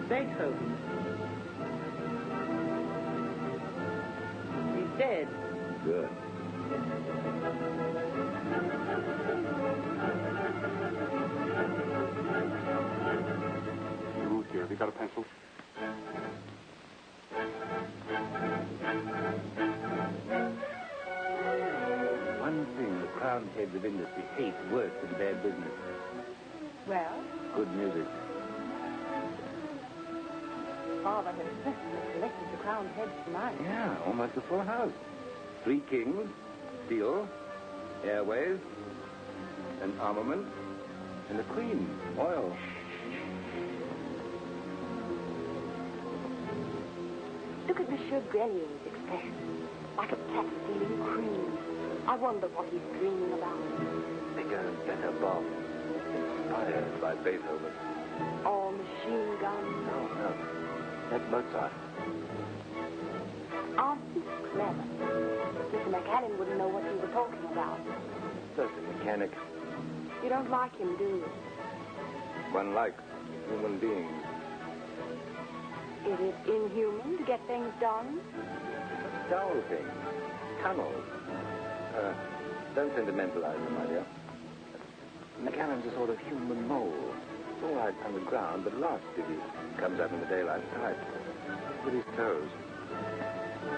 Beethoven. He's dead. Good. Ruth here. Have you got a pencil? One thing the crowned heads of industry hate worse than bad business. Well, Good music. Father has especially selected the crowned heads tonight. Yeah, almost a full house. 3 kings, steel, airways, an armament, and a queen, oil. Look at Monsieur Grelier's expression, like a cat stealing cream. I wonder what he's dreaming about. Bigger and better bomb. Inspired by Beethoven. Or machine guns. No. That's Mozart. Aren't you clever? Mr. McAllen wouldn't know what you were talking about. Just a mechanic. You don't like him, do you? One likes human beings. Is it inhuman to get things done? Dull things. Tunnels. Don't sentimentalize them, my dear. McAllen's a sort of human mole. It's all right underground, but lost if he comes up in the daylight tight. With his toes.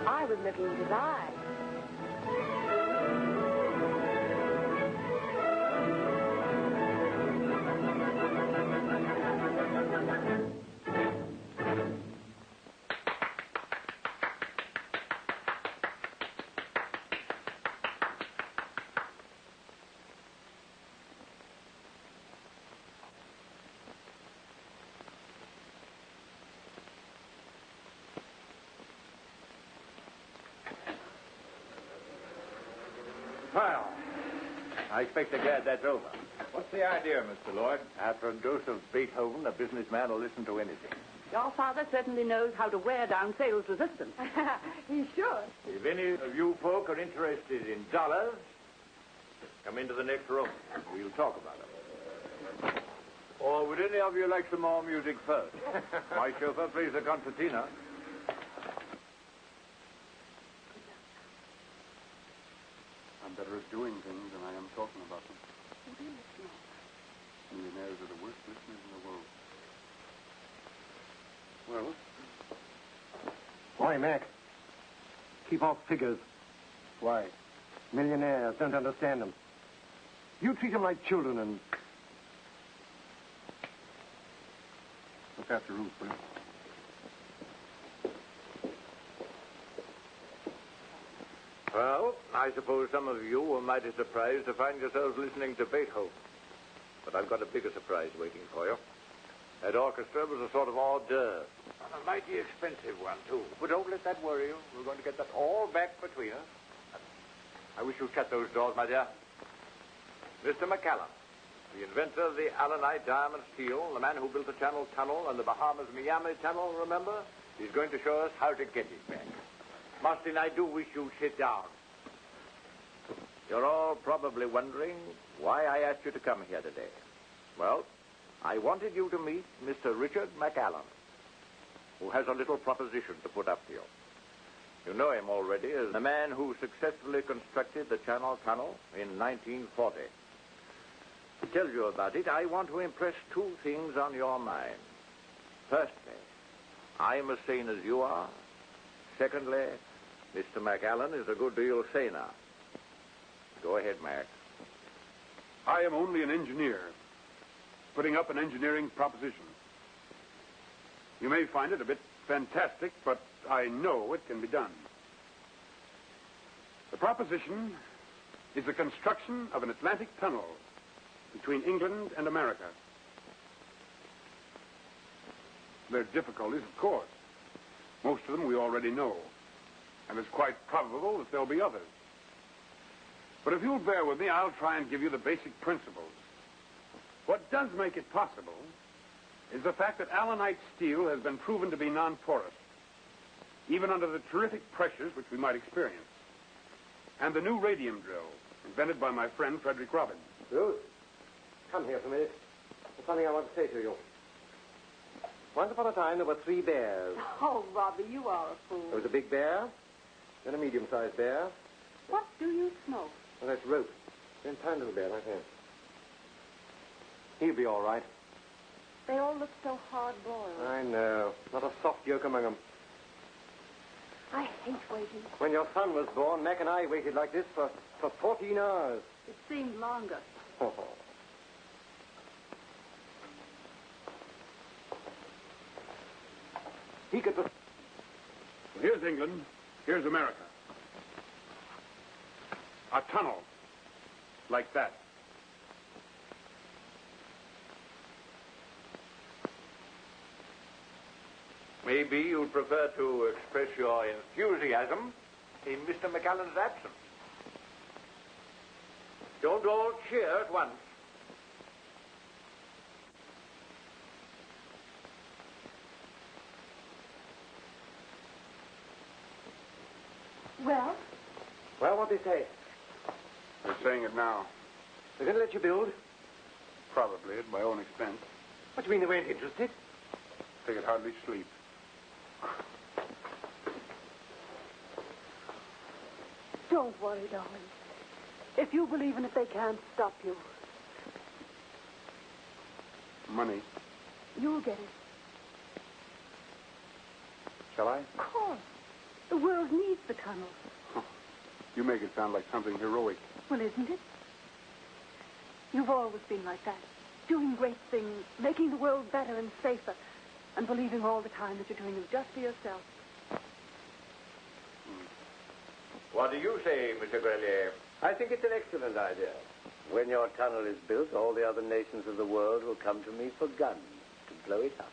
I was looking at his eyes. Well, I expect to glad that's over. What's the idea, Mr. Lloyd? After a dose of Beethoven, a businessman will listen to anything. Your father certainly knows how to wear down sales resistance. He should. If any of you folk are interested in dollars, come into the next room. We'll talk about it. Or would any of you like some more music first? My chauffeur plays the concertina. I'm better at doing things than I am talking about them. Millionaires are the worst listeners in the world. Well? Why, Mac? Keep off figures. Why? Millionaires don't understand them. You treat them like children and... Look after Ruth, will you? Well, I suppose some of you were mighty surprised to find yourselves listening to Beethoven. But I've got a bigger surprise waiting for you. That orchestra was a sort of hors d'oeuvre. And a mighty expensive one, too. But don't let that worry you. We're going to get that all back between us. I wish you'd shut those doors, my dear. Mr. McAllen, the inventor of the Allenite diamond steel, the man who built the Channel Tunnel and the Bahamas-Miami Tunnel, remember? He's going to show us how to get it back. Martin, I do wish you'd sit down. You're all probably wondering why I asked you to come here today. Well, I wanted you to meet Mr. Richard McAllen, who has a little proposition to put up to you. You know him already as the man who successfully constructed the Channel Tunnel in 1940. To tell you about it, I want to impress 2 things on your mind. Firstly, I'm as sane as you are. Secondly, Mr. McAllen is a good deal saner. Go ahead, Mac. I am only an engineer, putting up an engineering proposition. You may find it a bit fantastic, but I know it can be done. The proposition is the construction of an Atlantic tunnel between England and America. There are difficulties, of course. Most of them we already know, and it's quite probable that there'll be others. But if you'll bear with me, I'll try and give you the basic principles. What does make it possible is the fact that Allenite steel has been proven to be non-porous, even under the terrific pressures which we might experience. And the new radium drill, invented by my friend Frederick Robbins. Ruth, come here for a minute. There's something I want to say to you. Once upon a time, there were 3 bears. Oh, Robbie, you are a fool. There was a big bear, then a medium-sized bear. What do you smoke? Well, that's rope. Then tiny little bear like that. He'll be all right. They all look so hard-boiled. I know. Not a soft yolk among them. I hate waiting. When your son was born, Mac and I waited like this for 14 hours. It seemed longer. Oh. He could... Here's England. Here's America. A tunnel. Like that. Maybe you'd prefer to express your enthusiasm in Mr. McAllen's absence. Don't all cheer at once. Well? Well, what'd they say? They're saying it now. They're going to let you build? Probably at my own expense. What do you mean they weren't interested? They could hardly sleep. Don't worry, darling. If you believe in it, they can't stop you. Money. You'll get it. Shall I? Of course. The world needs the tunnel. You make it sound like something heroic. Well, isn't it? You've always been like that. Doing great things, making the world better and safer, and believing all the time that you're doing it just for yourself. What do you say, Mr. Grelier? I think it's an excellent idea. When your tunnel is built, all the other nations of the world will come to me for guns to blow it up.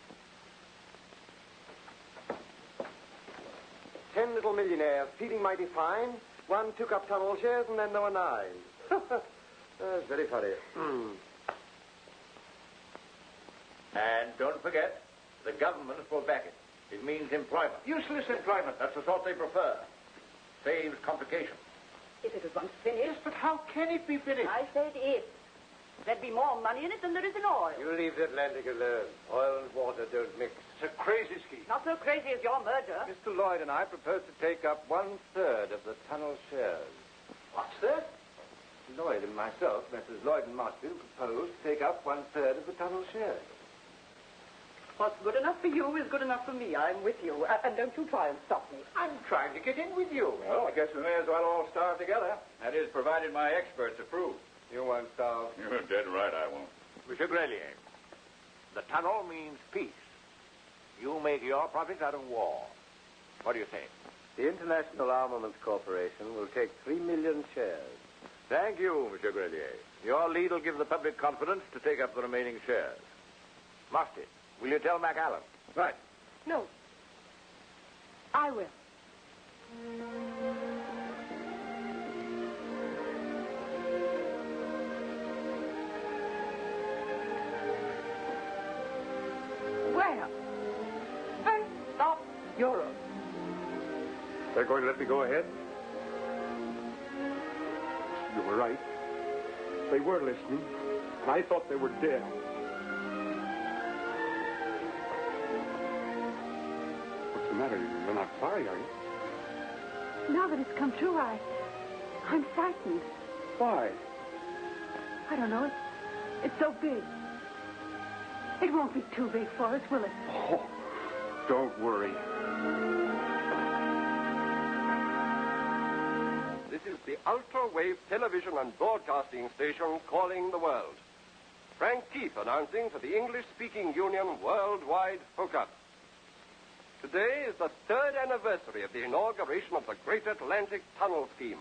10 little millionaires, feeling mighty fine. One took up tunnel shares, and then there were 9. That's very funny. And don't forget, the government will back it. It means employment. Useless employment. That's the sort they prefer. Saves complications. If it was once finished. Yes, but how can it be finished? I said if. There'd be more money in it than there is in oil. You leave the Atlantic alone. Oil and water don't mix. It's a crazy scheme. Not so crazy as your merger. Mr. Lloyd and I propose to take up 1/3 of the tunnel shares. What's that? Lloyd and myself, Messrs. Lloyd and Marshfield, propose to take up 1/3 of the tunnel shares. What's good enough for you is good enough for me. I'm with you. And don't you try and stop me. I'm trying to get in with you. Well, I guess we may as well all starve together. That is, provided my experts approve. You won't starve. You're dead right, I won't. Monsieur Grelier, the tunnel means peace. You make your profits out of war. What do you say? The International Armaments Corporation will take 3 million shares. Thank you, Monsieur Grelier. Your lead will give the public confidence to take up the remaining shares. Must it? Will you tell McAllen? Right. No. I will. Where? First stop, Europe. They're going to let me go ahead? You were right. They were listening, and I thought they were dead. What's the matter? You're not sorry, are you? Now that it's come true, I'm frightened. Why? I don't know. It's so big. It won't be too big for us, will it? Oh, don't worry. This is the ultra-wave television and broadcasting station calling the world. Frank Keith announcing for the English-speaking Union worldwide hookup. Today is the 3rd anniversary of the inauguration of the Great Atlantic Tunnel scheme.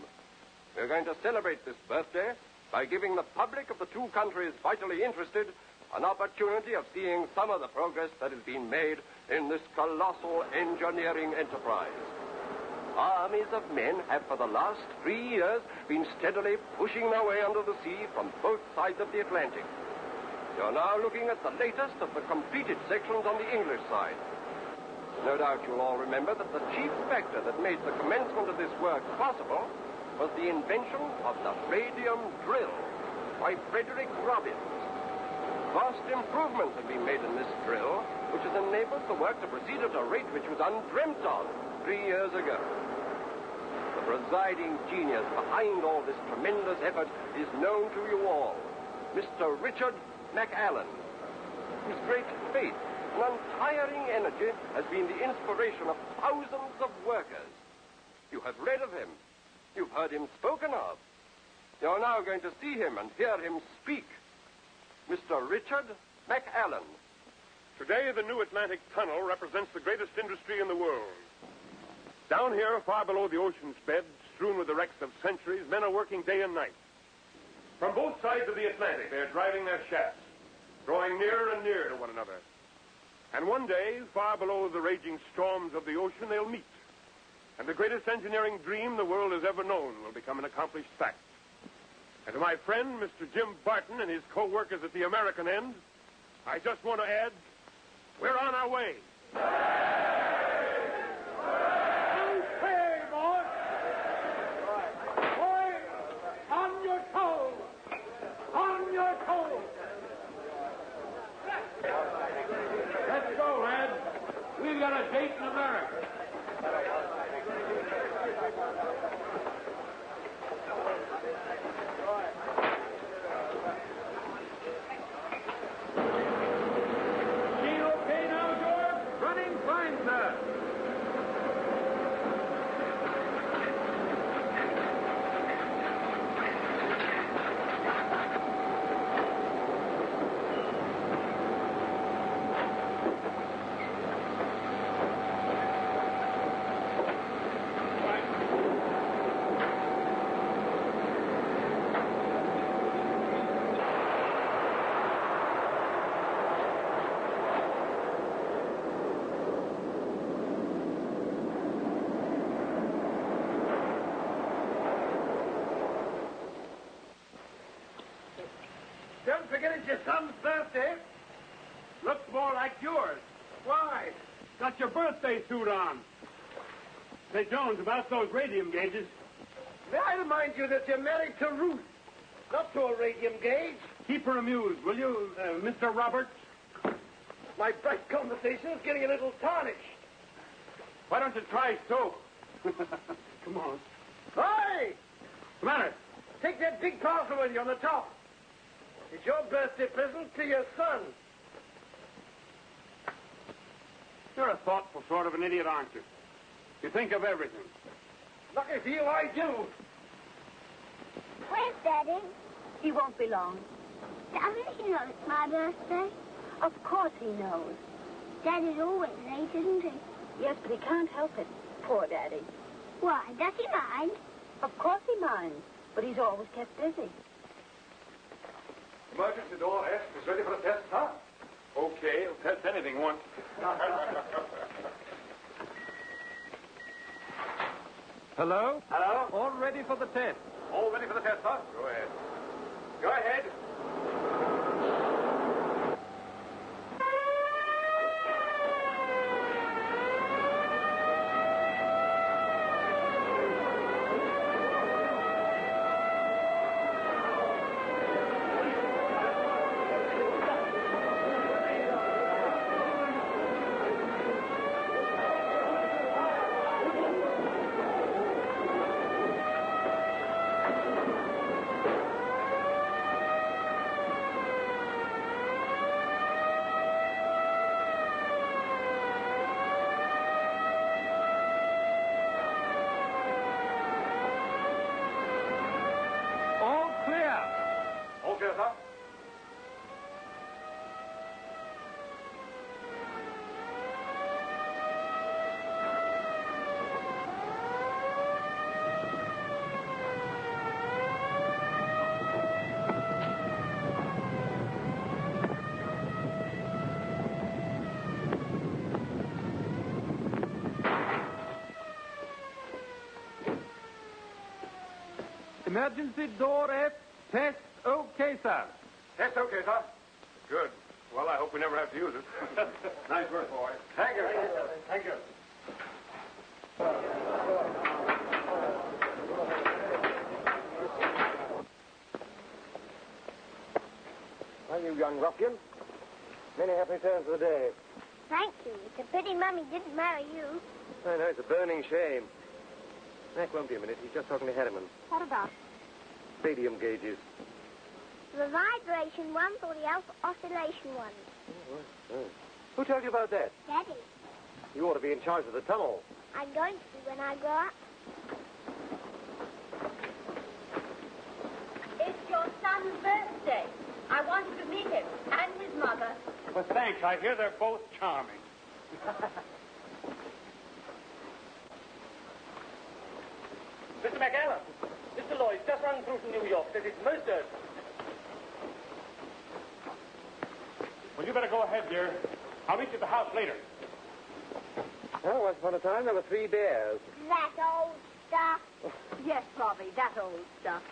We're going to celebrate this birthday by giving the public of the two countries vitally interested an opportunity of seeing some of the progress that has been made in this colossal engineering enterprise. Armies of men have for the last 3 years been steadily pushing their way under the sea from both sides of the Atlantic. You're now looking at the latest of the completed sections on the English side. No doubt you'll all remember that the chief factor that made the commencement of this work possible was the invention of the radium drill by Frederick Robbins. Vast improvements have been made in this drill, which has enabled the work to proceed at a rate which was undreamt of 3 years ago. The presiding genius behind all this tremendous effort is known to you all, Mr. Richard McAllen. His great faith and untiring energy has been the inspiration of thousands of workers. You have read of him. You've heard him spoken of. You're now going to see him and hear him speak. Mr. Richard McAllen. Today, the new Atlantic Tunnel represents the greatest industry in the world. Down here, far below the ocean's bed, strewn with the wrecks of centuries, men are working day and night. From both sides of the Atlantic, they're driving their shafts, drawing nearer and nearer to one another. And one day, far below the raging storms of the ocean, they'll meet. And the greatest engineering dream the world has ever known will become an accomplished fact. And to my friend, Mr. Jim Barton, and his co-workers at the American end, I just want to add, we're on our way. Okay, boys. Boys, on your toes. On your toes. Let's go, lads. We've got a date in America. Don't forget it's your son's birthday. Looks more like yours. Why? Got your birthday suit on. Say, Jones, about those radium gauges. May I remind you that you're married to Ruth, not to a radium gauge. Keep her amused, will you, Mr. Roberts? My bright conversation is getting a little tarnished. Why don't you try soap? Come on. Hey! What's the matter? Take that big parcel with you on the top. It's your birthday present to your son. You're a thoughtful sort of an idiot, aren't you? You think of everything. Lucky for you, I do. Where's Daddy? He won't be long. Doesn't he know it's my birthday? Of course he knows. Daddy's always late, isn't he? Yes, but he can't help it. Poor Daddy. Why, does he mind? Of course he minds, but he's always kept busy. Emergency door S is ready for a test, huh? Okay, it'll test anything once. Hello? Hello? All ready for the test. All ready for the test, huh? Go ahead. Go ahead. Okay, sir. Emergency door F. Test okay, sir. Test okay, sir. Good. Well, I hope we never have to use it. Nice work, boy. Thank you. Thank you. Well, you young ruffian, many happy turns of the day. Thank you. It's a pity Mummy didn't marry you. I know, it's a burning shame. Mac won't be a minute. He's just talking to Harriman. What about? Radium gauges. The vibration ones or the oscillation ones? Oh. Who told you about that? Daddy. You ought to be in charge of the tunnel. I'm going to be when I grow up. It's your son's birthday. I want you to meet him and his mother. Well, thanks. I hear they're both charming. Mr. McAllen, Mr. Lloyd just run through to New York. Says it's most urgent. Well, you better go ahead, dear. I'll meet you at the house later. Well, once upon a time, there were 3 bears. That old stuff. Yes, Robbie, that old stuff.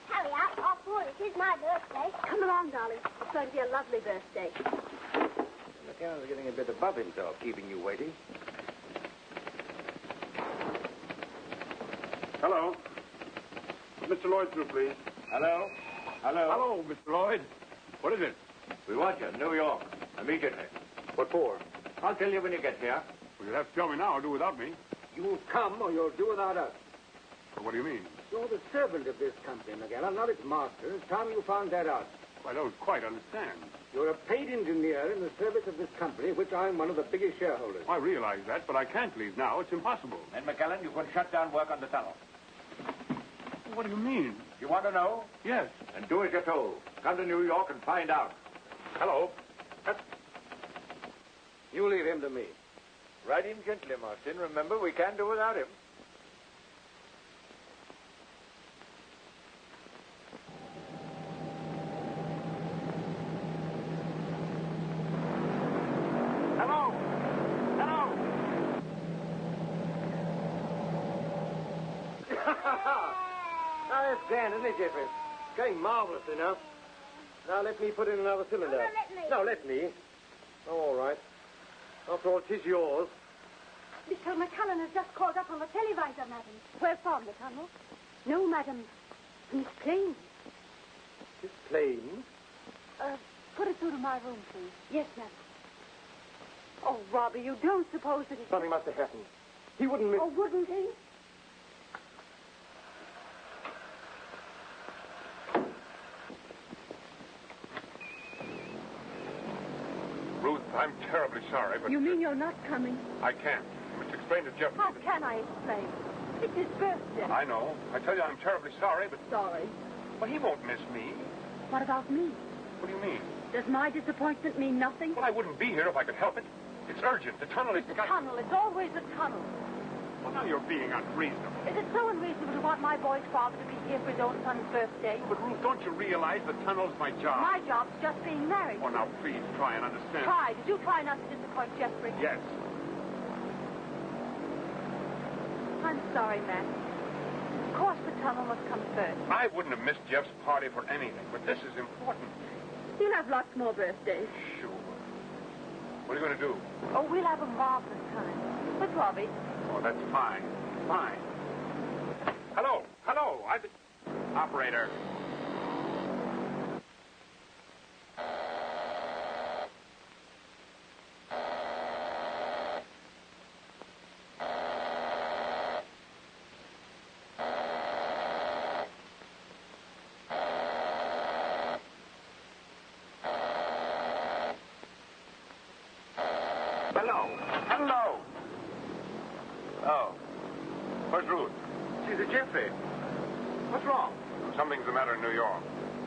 Hurry up. After all, it is my birthday. Come along, darling. It's going to be a lovely birthday. McAllen's getting a bit above himself, keeping you waiting. Hello. Mr. Lloyd through, please. Hello? Hello? Hello, Mr. Lloyd. What is it? We want you in New York, immediately. What for? I'll tell you when you get here. Well, you'll have to tell me now or do without me. You'll come or you'll do without us. Well, what do you mean? You're the servant of this company, McAllen, not its master. It's time you found that out. I don't quite understand. You're a paid engineer in the service of this company, which I'm one of the biggest shareholders. I realize that, but I can't leave now. It's impossible. Then, McAllen, you can shut down work on the tunnel. What do you mean? You want to know? Yes. Then do as you're told. Come to New York and find out. Hello. You leave him to me. Ride him gently, Martin. Remember, we can't do without him. Hello. Hello. Now, that's grand, isn't it, Jeffrey? Going marvelously now. Now, let me put in another cylinder. No, let me. No, let me. Oh, all right. After all, 'tis yours. Mr. McCullen has just called up on the televisor, madam. Where from, the tunnel? No, madam. Miss Plain. This plane. Put it through to my room, please. Yes, madam. Oh, Robbie, you don't suppose that it... Something must have happened. He wouldn't miss... Oh, wouldn't he? Ruth, I'm terribly sorry, but... You mean you're not coming? I can't. I must explain to Jeffrey. How can I explain? It's his birthday. I know. I tell you, I'm terribly sorry, but... Sorry. Well, he won't miss me. What about me? What do you mean? Does my disappointment mean nothing? Well, I wouldn't be here if I could help it. It's urgent. The tunnel is... The tunnel. It's always a tunnel. Well, now you're being unreasonable. Is it so unreasonable to want my boy's father to be here for his own son's birthday? But, Ruth, don't you realize the tunnel's my job? My job's just being married. Oh, now, please, try and understand. Try. Did you try not to disappoint Jeffrey? Yes. I'm sorry, Matt. Of course the tunnel must come first. I wouldn't have missed Jeff's party for anything, but this is important. You'll have lots more birthdays. Sure. What are you going to do? Oh, we'll have a marvelous time. With Robbie. Oh, that's fine. Fine. Hello. Hello. Operator. Hello. Hello. Oh. Where's Ruth? She's a Jeffrey. What's wrong? Something's the matter in New York.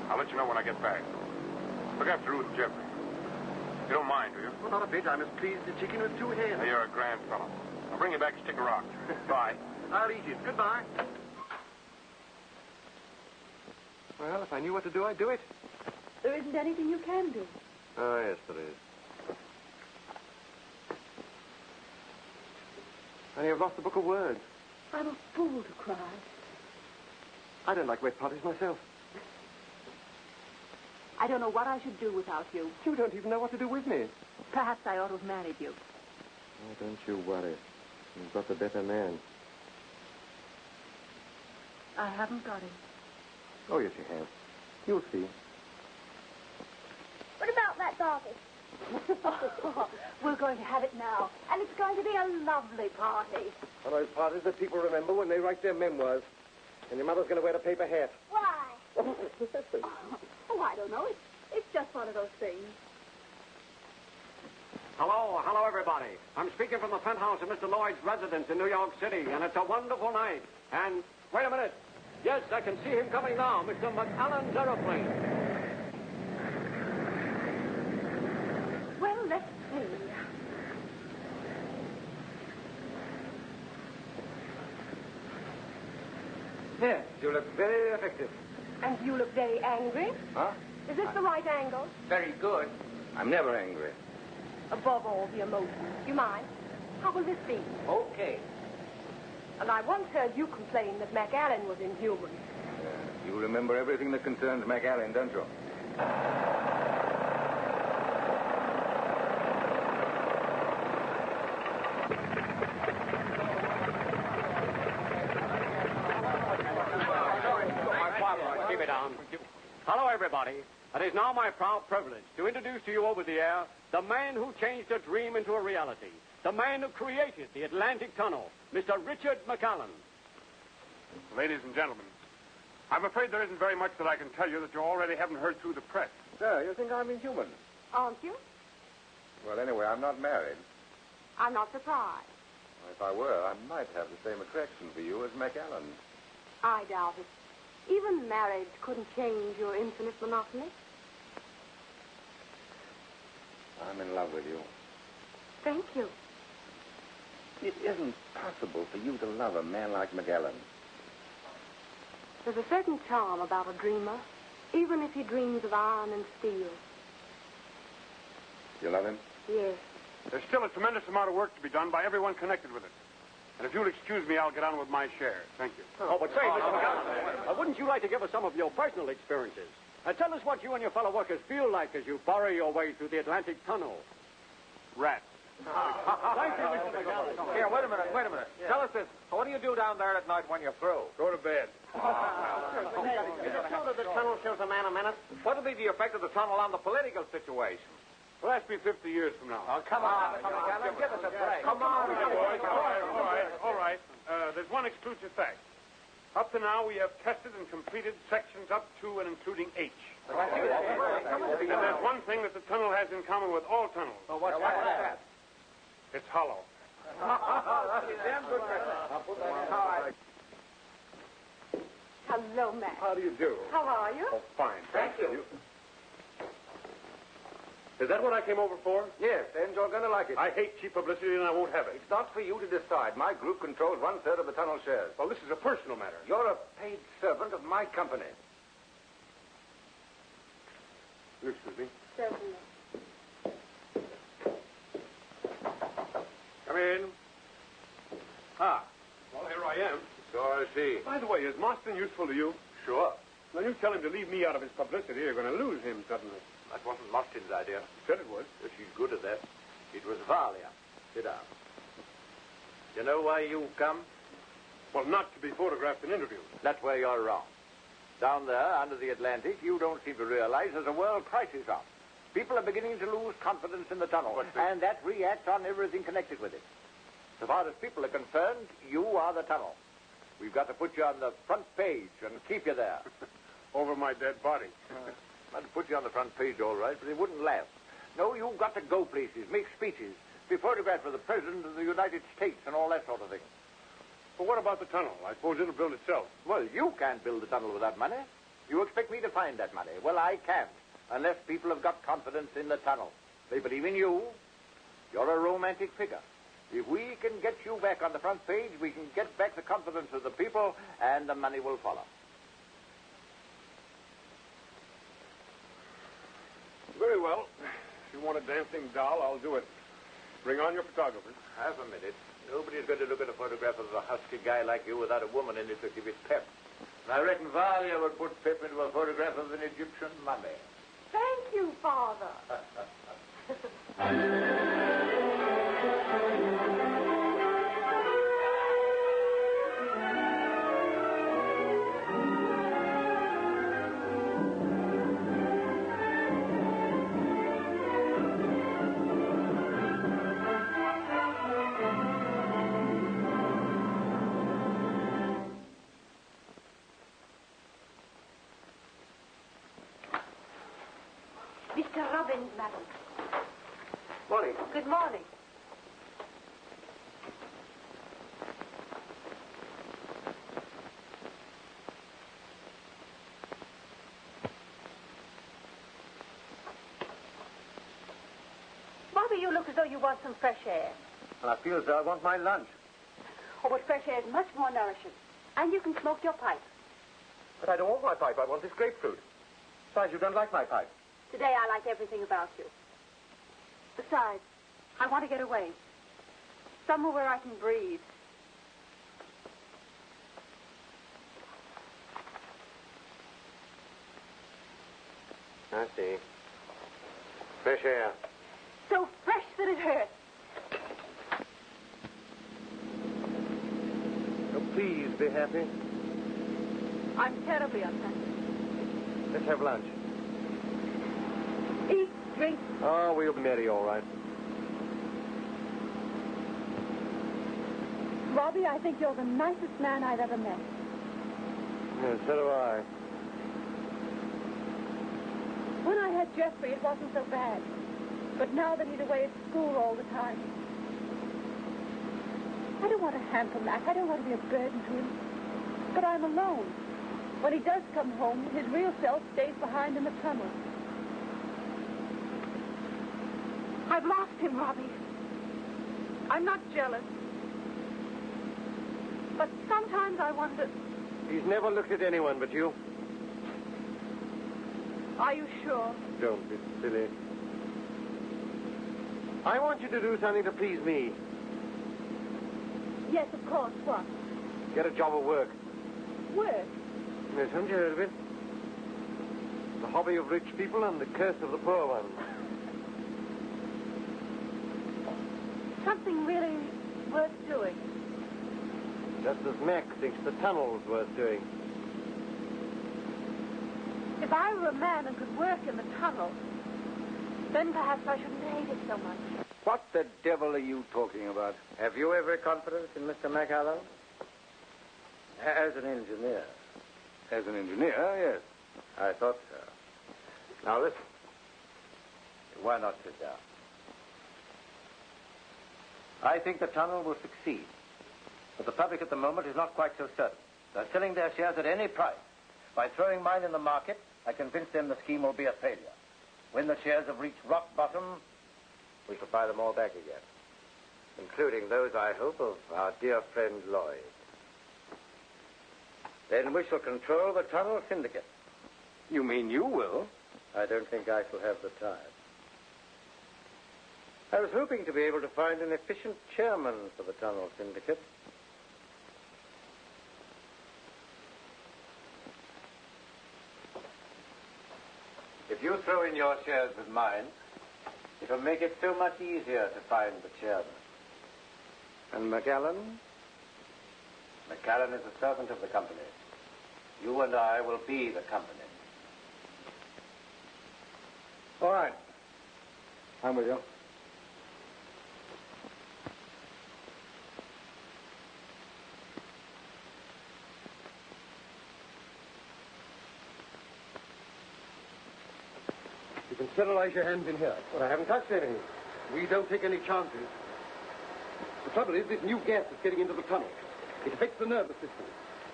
I'll let you know when I get back. Look after Ruth and Jeffrey. You don't mind, do you? Well, not a bit. I'm as pleased as a chicken with 2 heads. Hey, you're a grand fellow. I'll bring you back a stick of rock. Bye. I'll eat it. Goodbye. Well, if I knew what to do, I'd do it. There isn't anything you can do. Oh, yes, there is. Only I've lost the book of words. I'm a fool to cry. I don't like wet potties myself. I don't know what I should do without you. You don't even know what to do with me. Perhaps I ought to have married you. Oh, don't you worry. You've got the better man. I haven't got him. Oh, yes, you have. You'll see. What about that Barbie? We're going to have it now, and it's going to be a lovely party. One of those parties that people remember when they write their memoirs. And your mother's going to wear the paper hat. Why? Oh, I don't know. It's just one of those things. Hello, everybody. I'm speaking from the penthouse of Mr. Lloyd's residence in New York City, and it's a wonderful night. And, wait a minute. Yes, I can see him coming now, Mr. McAllen's aeroplane. Well, let's see. Yes, you look very effective. And you look very angry. Huh? Is this the right angle? Very good. I'm never angry. Above all the emotions. Do you mind? How will this be? Okay. And I once heard you complain that McAllen was inhuman. You remember everything that concerns McAllen, don't you? Keep it down. Hello, everybody. It is now my proud privilege to introduce to you over the air the man who changed a dream into a reality, the man who created the Atlantic Tunnel, Mr. Richard McAllen. Ladies and gentlemen, I'm afraid there isn't very much that I can tell you that you already haven't heard through the press. Sir, you think I'm inhuman? Aren't you? Well, anyway, I'm not married. I'm not surprised. If I were, I might have the same attraction for you as McAllen. I doubt it. Even marriage couldn't change your infinite monotony. I'm in love with you. Thank you. It isn't possible for you to love a man like McAllen. There's a certain charm about a dreamer, even if he dreams of iron and steel. You love him? Yes. There's still a tremendous amount of work to be done by everyone connected with it. And if you'll excuse me, I'll get on with my share. Thank you. Oh, but say, Mr. McAllen, wouldn't you like to give us some of your personal experiences? Tell us what you and your fellow workers feel like as you burrow your way through the Atlantic Tunnel. Rats. Thank you, Mr. McAllen. Here, wait a minute. Yeah. Tell us this. What do you do down there at night when you're through? Go to bed. Is it true that the tunnel kills a man a minute? What'll be the effect of the tunnel on the political situation? Well, that's be 50 years from now. Oh, come on. Give us a break. Come on. All right. There's one exclusive fact. Up to now, we have tested and completed sections up to and including H. And there's one thing that the tunnel has in common with all tunnels. Well, what's that? It's hollow. Damn good. Hello, Matt. How do you do? How are you? Oh, fine. Thank you. Is that what I came over for? Yes, and you're going to like it. I hate cheap publicity, and I won't have it. It's not for you to decide. My group controls 1/3 of the tunnel shares. Well, this is a personal matter. You're a paid servant of my company. Excuse me. Certainly. Come in. Ah. Well, here I am. So I see. By the way, is Marston useful to you? Sure. When you tell him to leave me out of his publicity, you're going to lose him suddenly. That wasn't Marston's idea. You said it was. She's good at that. It was Valia. Sit down. You know why you come? Well, not to be photographed and interviewed. That's where you're wrong. Down there, under the Atlantic, you don't seem to realize there's a world crisis on. People are beginning to lose confidence in the tunnel, and that reacts on everything connected with it. So far as people are concerned, you are the tunnel. We've got to put you on the front page and keep you there. Over my dead body. I'd put you on the front page, all right, but it wouldn't last. No, you've got to go places, make speeches, be photographed with the President of the United States and all that sort of thing. Well, what about the tunnel? I suppose it'll build itself. Well, you can't build the tunnel without money. You expect me to find that money. Well, I can't, unless people have got confidence in the tunnel. They believe in you. You're a romantic figure. If we can get you back on the front page, we can get back the confidence of the people, and the money will follow. Very well. If you want a dancing doll, I'll do it. Bring on your photographers. Half a minute. Nobody's going to look at a photograph of a husky guy like you without a woman in it to give it pep. And I reckon Valia would put pep into a photograph of an Egyptian mummy. Thank you, Father. Mr. Robbins, madam. Morning. Good morning. Bobby, you look as though you want some fresh air. I feel as though I want my lunch. Oh, but fresh air is much more nourishing. And you can smoke your pipe. But I don't want my pipe. I want this grapefruit. Besides, you don't like my pipe. Today I like everything about you. Besides, I want to get away. Somewhere where I can breathe. I see. Fresh air. So fresh that it hurts. Oh, please be happy. I'm terribly unhappy. Let's have lunch. Eat, drink. Oh, we'll be merry, all right. Robbie, I think you're the nicest man I've ever met. Yes, so do I. When I had Jeffrey, it wasn't so bad. But now that he's away at school all the time, I don't want to hamper Mac. I don't want to be a burden to him. But I'm alone. When he does come home, his real self stays behind in the tunnel. I've lost him, Robbie. I'm not jealous. But sometimes I wonder... He's never looked at anyone but you. Are you sure? Don't be silly. I want you to do something to please me. Yes, of course. What? Get a job of work. Work? Yes, haven't you heard of it? The hobby of rich people and the curse of the poor ones. Something really worth doing. Just as Mac thinks the tunnel's worth doing. If I were a man and could work in the tunnel, then perhaps I shouldn't hate it so much. What the devil are you talking about? Have you every confidence in Mr. McAllen? As an engineer. As an engineer, yes. I thought so. Now listen. Why not sit down? I think the tunnel will succeed. But the public at the moment is not quite so certain. They're selling their shares at any price. By throwing mine in the market, I convince them the scheme will be a failure. When the shares have reached rock bottom, we shall buy them all back again. Including those, I hope, of our dear friend Lloyd. Then we shall control the tunnel syndicate. You mean you will? I don't think I shall have the time. I was hoping to be able to find an efficient chairman for the tunnel syndicate. If you throw in your shares with mine, it'll make it so much easier to find the chairman. And McAllen? McAllen is a servant of the company. You and I will be the company. All right. I'm with you. You can sterilize your hands in here. But I haven't touched anything. We don't take any chances. The trouble is, this new gas is getting into the tunnel. It affects the nervous system.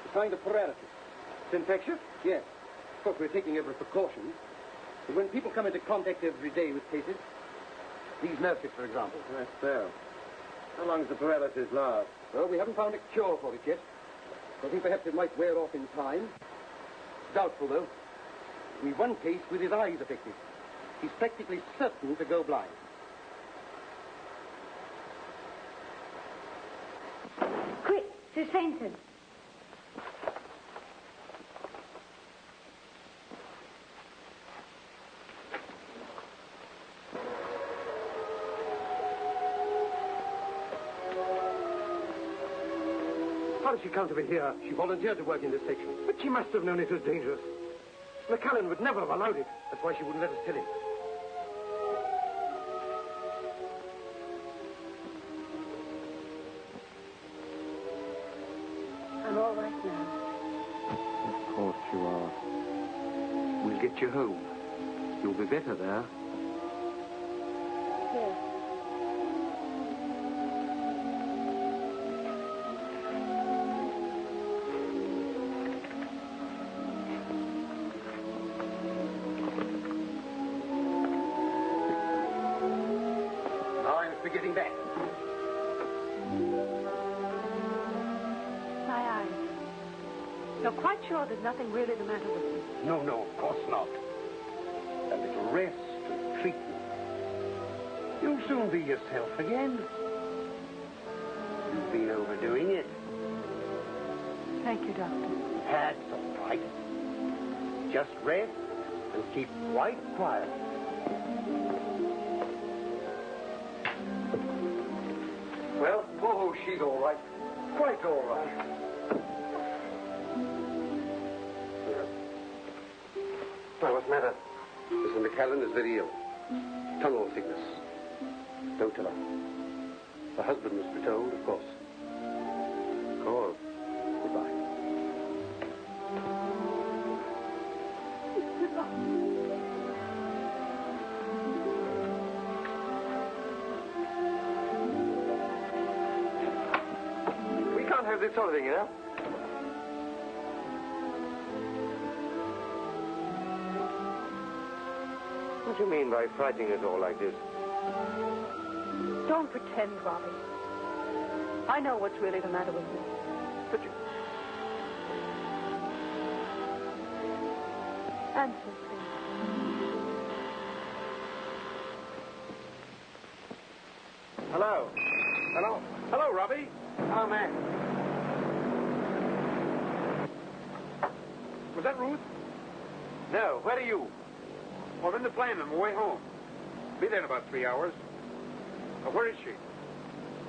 It's kind of paralysis. It's infectious? Yes. Of course, we're taking every precaution. But when people come into contact every day with cases, these nurses, for example. That's so. How long does the paralysis last? Well, we haven't found a cure for it yet. I think perhaps it might wear off in time. Doubtful, though. We've one case with his eyes affected. He's practically certain to go blind. Quick, she's fainted. How did she come to be here? She volunteered to work in this section. But she must have known it was dangerous. McAllen would never have allowed it. That's why she wouldn't let us tell him. I'm all right now. Of course you are. We'll get you home. You'll be better there. Here. Now I'm for getting back. My eyes. You're quite sure there's nothing really the matter with me? No, of course not. A little rest and treatment. You'll soon be yourself again. You've been overdoing it. Thank you, Doctor. That's all right. Just rest and keep quite quiet. Well, oh, she's all right. Quite all right. Well, what's the matter? Mrs. McCallan is very ill. Tunnel sickness. Don't tell her. Her husband must be told, of course. Go on. Goodbye. We can't have this sort of thing, you know. What do you mean by frightening us all like this? Don't pretend, Robbie. I know what's really the matter with me. But you... Answer, please. Hello. Hello, Robbie. Oh, Mac. Was that Ruth? No, where are you? Well, I'm in the plane on my way home. Be there in about 3 hours. Where is she?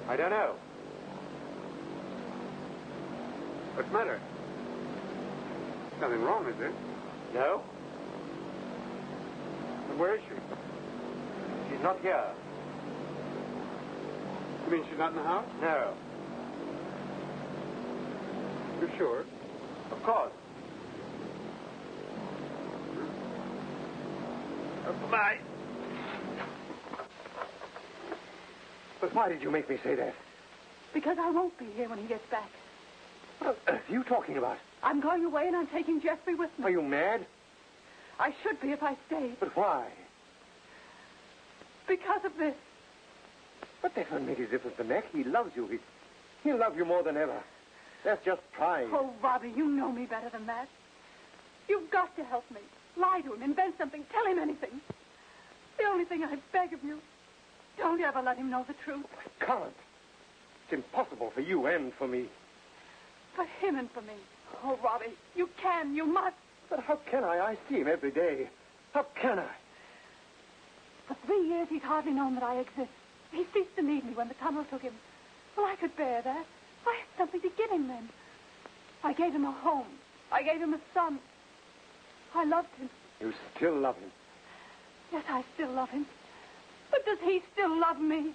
I don't know. What's the matter? Nothing wrong, is there? No? And where is she? She's not here. You mean she's not in the house? No. You're sure? Of course. Bye. But why did you make me say that? Because I won't be here when he gets back. What on earth are you talking about? I'm going away and I'm taking Jeffrey with me. Are you mad? I should be if I stayed. But why? Because of this. But that won't make a difference to Mac. He loves you. He'll love you more than ever. That's just pride. Oh, Robbie, you know me better than that. You've got to help me. Lie to him, invent something, tell him anything. The only thing I beg of you, don't ever let him know the truth. I can't. It's impossible for you and for me. For him and for me. Oh, Robbie, you can, you must. But how can I? I see him every day. How can I? For 3 years, he's hardly known that I exist. He ceased to need me when the tunnel took him. Well, I could bear that. I had something to give him then. I gave him a home. I gave him a son. I loved him. You still love him? Yes, I still love him. But does he still love me?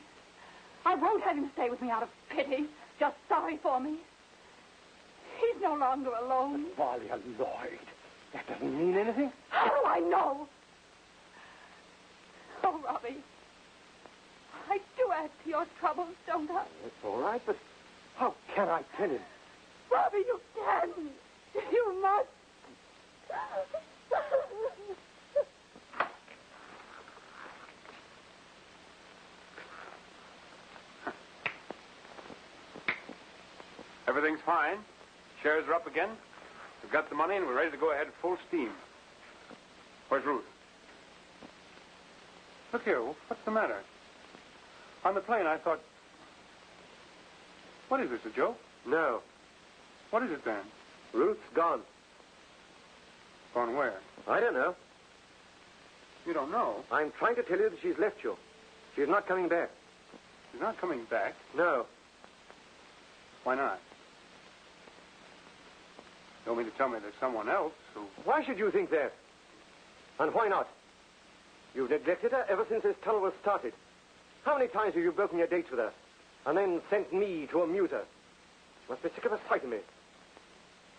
I won't have him stay with me out of pity, just sorry for me. He's no longer alone. But Valia Lloyd, that doesn't mean anything. How do I know? Oh, Robbie, I do add to your troubles, don't I? That's all right, but how can I tell him? Robbie, you can. You must. Everything's fine. Shares are up again. We've got the money and we're ready to go ahead full steam. Where's Ruth? Look here, what's the matter? On the plane, I thought... What is this, a joke? No. What is it then? Ruth's gone. Gone where? I don't know. You don't know? I'm trying to tell you that she's left you. She's not coming back. She's not coming back? No. Why not? You don't mean to tell me there's someone else who... Why should you think that? And why not? You've neglected her ever since this tunnel was started. How many times have you broken your dates with her? And then sent me to amuse her? Must be sick of the sight of me.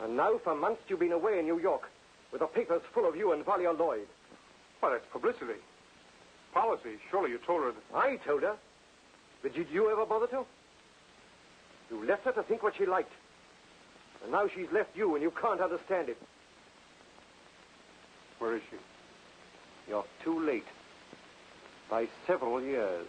And now, for months, you've been away in New York, with the papers full of you and Valia Lloyd. Well, that's publicity. policy. Surely you told her that... I told her. But did you ever bother to? You left her to think what she liked. And now she's left you and you can't understand it. Where is she? You're too late. By several years.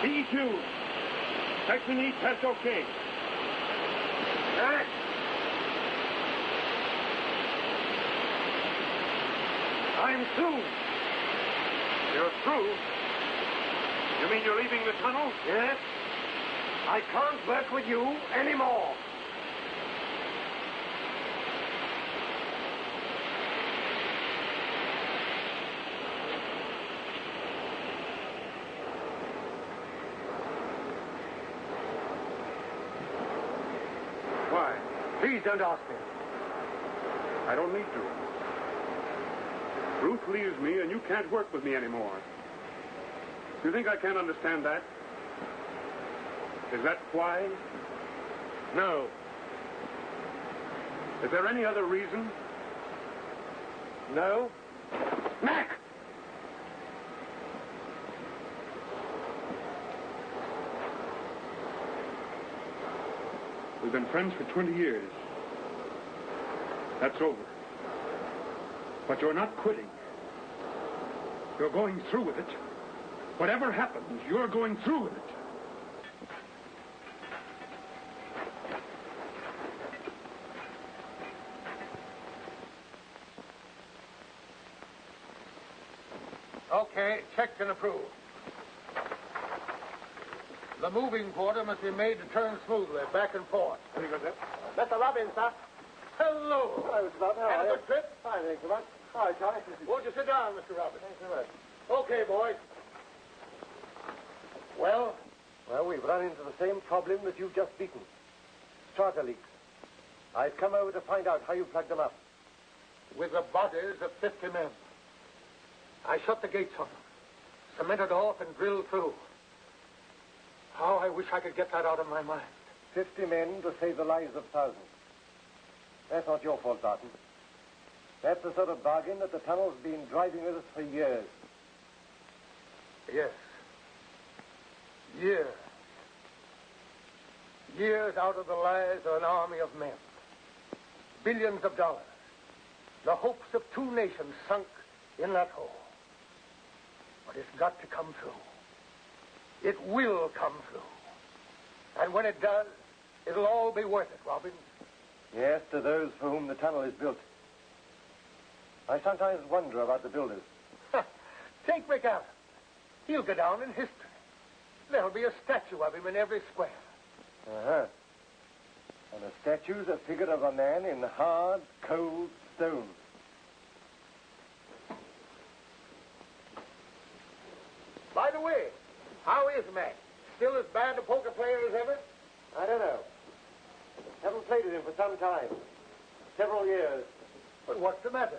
B2. Section E test okay. I'm through. You're through? You mean you're leaving the tunnel? Yes. I can't work with you anymore. Why? Please don't ask me. I don't need to. Ruth leaves me and you can't work with me anymore. You think I can't understand that? Is that why? No. Is there any other reason? No. Mac! We've been friends for 20 years. That's over. But you're not quitting. You're going through with it. Whatever happens, you're going through with it. Okay, checked and approved. The moving quarter must be made to turn smoothly, back and forth. Very good, sir. Mr. Robbins, sir. Hello. Hello, Mr. Barton. How Had are a you? good trip? Fine, thanks so much. Hi, Charlie. Won't you sit down, Mr. Robbins? Thanks very much. Okay, boys. Well? Well, we've run into the same problem that you've just beaten. Starter leaks. I've come over to find out how you plugged them up. With the bodies of 50 men. I shut the gates on them, cemented off and drilled through. How I wish I could get that out of my mind. 50 men to save the lives of thousands. That's not your fault, Barton. That's the sort of bargain that the tunnel's been driving with us for years. Yes. Years. Years out of the lives of an army of men. Billions of dollars. The hopes of two nations sunk in that hole. But it's got to come through. It will come through. And when it does, it'll all be worth it, Robbins. Yes, to those for whom the tunnel is built. I sometimes wonder about the builders. Take McAllen. He'll go down in history. There'll be a statue of him in every square. Uh-huh. And the statue's a figure of a man in hard, cold stone. By the way, how is Mac? Still as bad a poker player as ever? I don't know. Haven't played with him for some time. Several years. But what's the matter?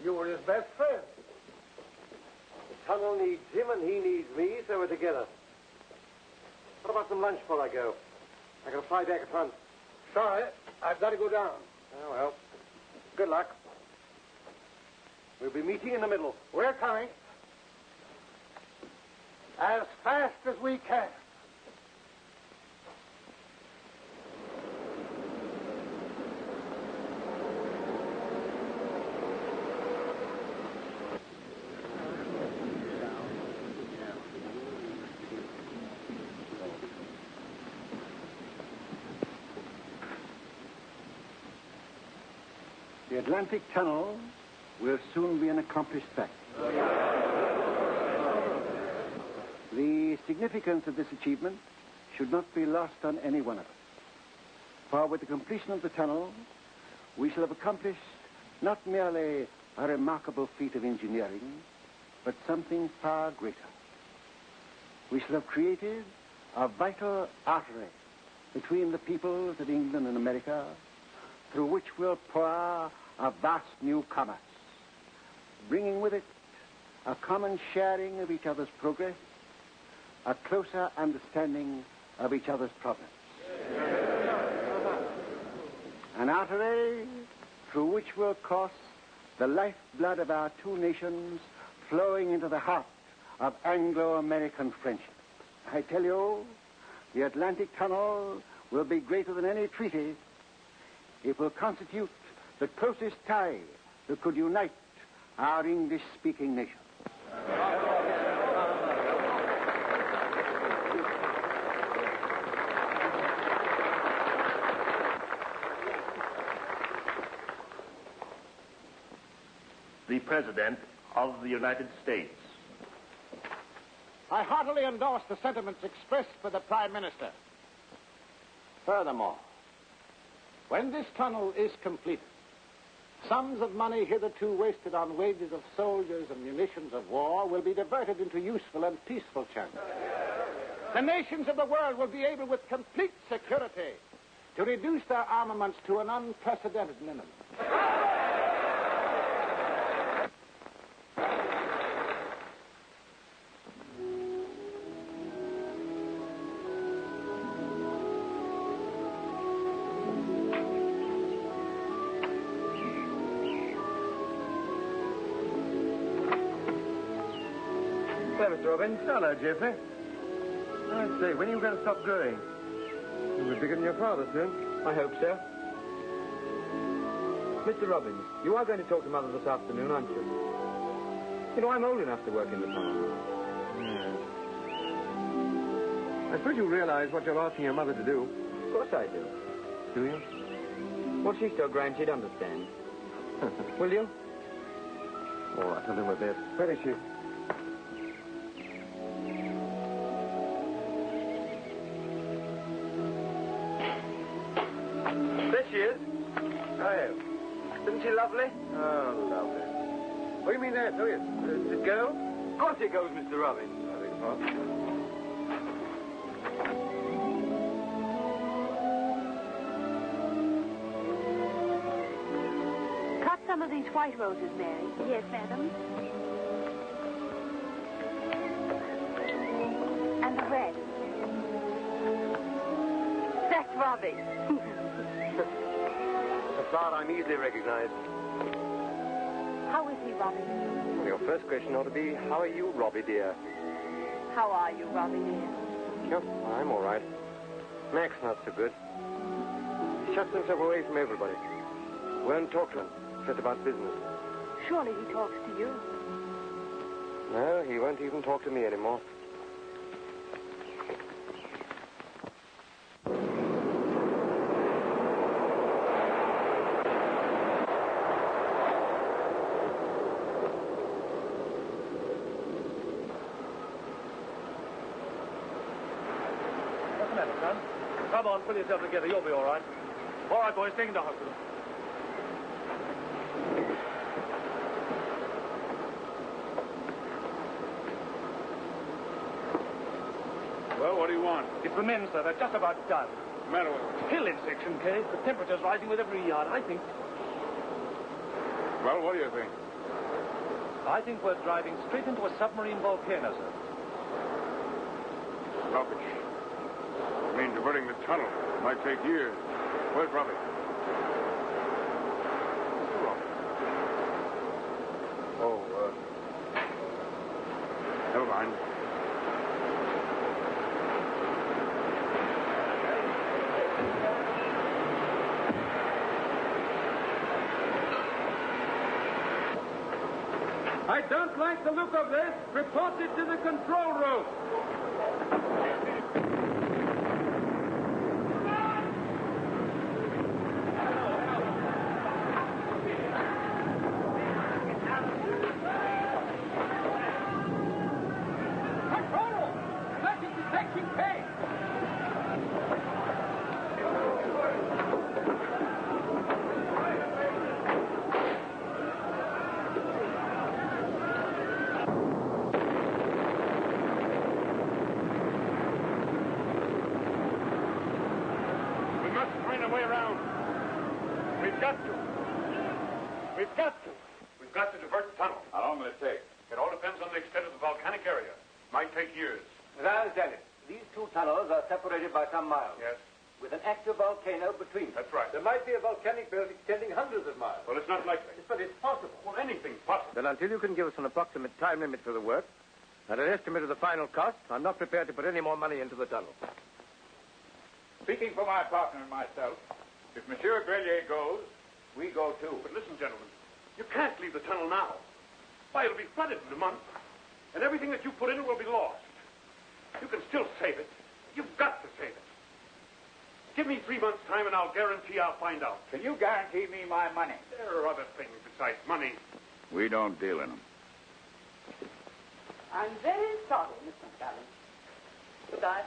You were his best friend. The tunnel needs him and he needs me, so we're together. What about some lunch before I go? I can fly back at once. Sorry, I've got to go down. Oh, well. Good luck. We'll be meeting in the middle. We're coming. As fast as we can. Atlantic Tunnel will soon be an accomplished fact. The significance of this achievement should not be lost on any one of us. For with the completion of the tunnel, we shall have accomplished not merely a remarkable feat of engineering, but something far greater. We shall have created a vital artery between the peoples of England and America, through which will pour a vast new commerce, bringing with it a common sharing of each other's progress, a closer understanding of each other's problems. An artery through which will course the lifeblood of our two nations, flowing into the heart of Anglo-American friendship. I tell you, the Atlantic Tunnel will be greater than any treaty. It will constitute the closest tie that could unite our English-speaking nation. The President of the United States. I heartily endorse the sentiments expressed by the Prime Minister. Furthermore, when this tunnel is completed, sums of money hitherto wasted on wages of soldiers and munitions of war will be diverted into useful and peaceful channels. The nations of the world will be able with complete security to reduce their armaments to an unprecedented minimum. Hello, Mr. Robbins. Hello, Jeffrey. I say, when are you going to stop growing? You'll be bigger than your father soon. I hope so. Mr. Robbins, you are going to talk to Mother this afternoon, aren't you? You know, I'm old enough to work in the tunnel. Yes. I suppose you realize what you're asking your mother to do. Of course I do. Do you? Well, she's so grand she'd understand. Will you? All right, I'll do my best. Where is she? There she is. Oh. Isn't she lovely? Oh, lovely. What do you mean there? Oh, yes. Does it go? Of course it goes, Mr. Robbins. I beg your pardon. Cut some of these white roses, Mary. Yes, madam. And the red. That's Robbie. A flower I'm easily recognized. How is he, Robbie? Well, your first question ought to be, how are you, Robbie, dear? How are you, Robbie, dear? Sure, I'm all right. Mac's not so good. He shuts himself away from everybody. Won't talk to him, except about business. Surely he talks to you. No, he won't even talk to me anymore. What's the matter, son? Come on, pull yourself together. You'll be all right. All right, boys, take him to hospital. Well, what do you want? It's the men, sir. They're just about done. What's the matter with them? Hill in Section K. The temperature's rising with every yard, I think. Well, what do you think? I think we're driving straight into a submarine volcano, sir. Rubbish. I mean, diverting the tunnel. It might take years. Where's Robbie? Oh, never mind. I don't like the look of this. Report it to the control room. got to. We've got to. We've got to divert the tunnel. How long will it take? It all depends on the extent of the volcanic area. Might take years. As I understand it, these two tunnels are separated by some miles. Yes. With an active volcano between them. That's right. There might be a volcanic belt extending hundreds of miles. Well, it's not likely. But it's possible. Well, anything's possible. Then until you can give us an approximate time limit for the work and an estimate of the final cost, I'm not prepared to put any more money into the tunnel. Speaking for my partner and myself, if Monsieur Grelier goes, we go too. But listen, gentlemen, you can't leave the tunnel now. Why, it'll be flooded in a month, and everything that you put in it will be lost. You can still save it. You've got to save it. Give me 3 months' time, and I'll guarantee I'll find out. Can you guarantee me my money? There are other things besides money. We don't deal in them. I'm very sorry, Miss McCallum. Goodbye.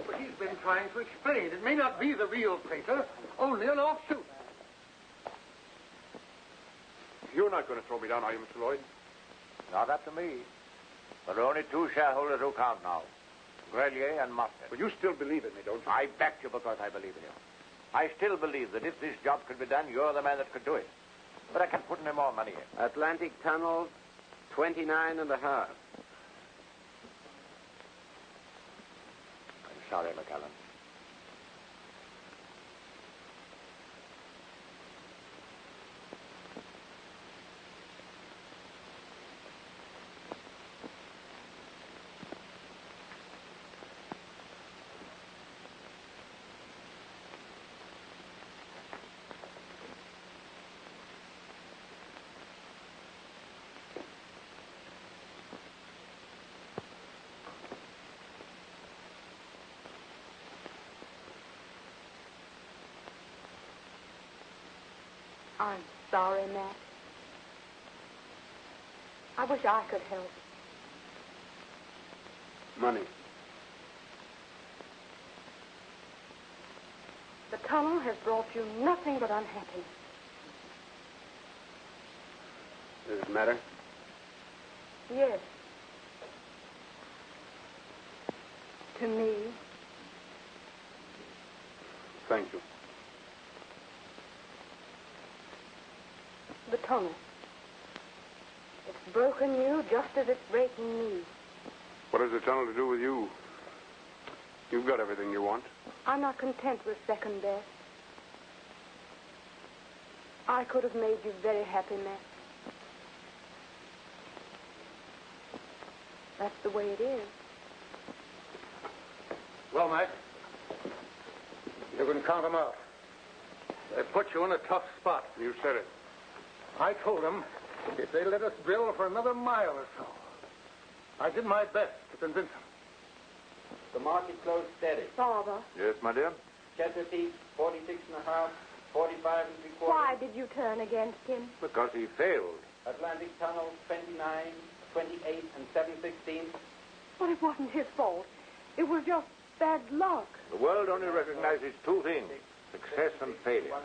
But he's been trying to explain. It may not be the real crater, only an offshoot. You're not going to throw me down, are you, Mr. Lloyd? Not up to me. There are only two shareholders who count now. Grelier and Mustard. But you still believe in me, don't you? I backed you because I believe in you. I still believe that if this job could be done, you're the man that could do it. But I can't put any more money in. Atlantic Tunnel, 29 and a half. I'm sorry, McCallum. I'm sorry, Matt. I wish I could help. Money. The tunnel has brought you nothing but unhappiness. Does it matter? Yes. To me. Thank you. The tunnel. It's broken you just as it's breaking me. What has the tunnel to do with you? You've got everything you want. I'm not content with second best. I could have made you very happy, Matt. That's the way it is. Well, Mac, you're going to count them out. They put you in a tough spot. You said it. I told them if they let us drill for another mile or so. I did my best to convince them. The market closed steady. Father. Yes, my dear? Chesapeake, 46 and a half, 45 and 3/4. Why did you turn against him? Because he failed. Atlantic Tunnel, 29, 28 and 7/16. But it wasn't his fault. It was just bad luck. The world only recognizes two things, success and failure.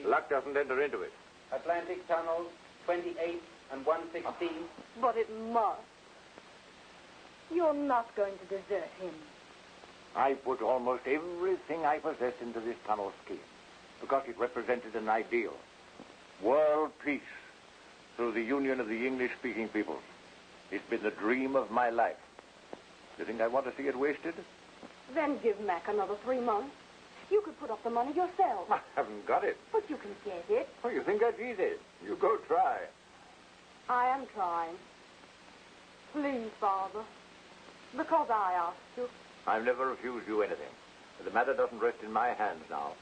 Luck doesn't enter into it. Atlantic Tunnel, 28 and 1/16. But it must. You're not going to desert him. I put almost everything I possess into this tunnel scheme because it represented an ideal. World peace through the union of the English-speaking peoples. It's been the dream of my life. You think I want to see it wasted? Then give Mac another 3 months. You could put up the money yourself. I haven't got it. But you can get it. Oh, you think that's easy? You go try. I am trying. Please, Father. Because I asked you. I've never refused you anything. But the matter doesn't rest in my hands now.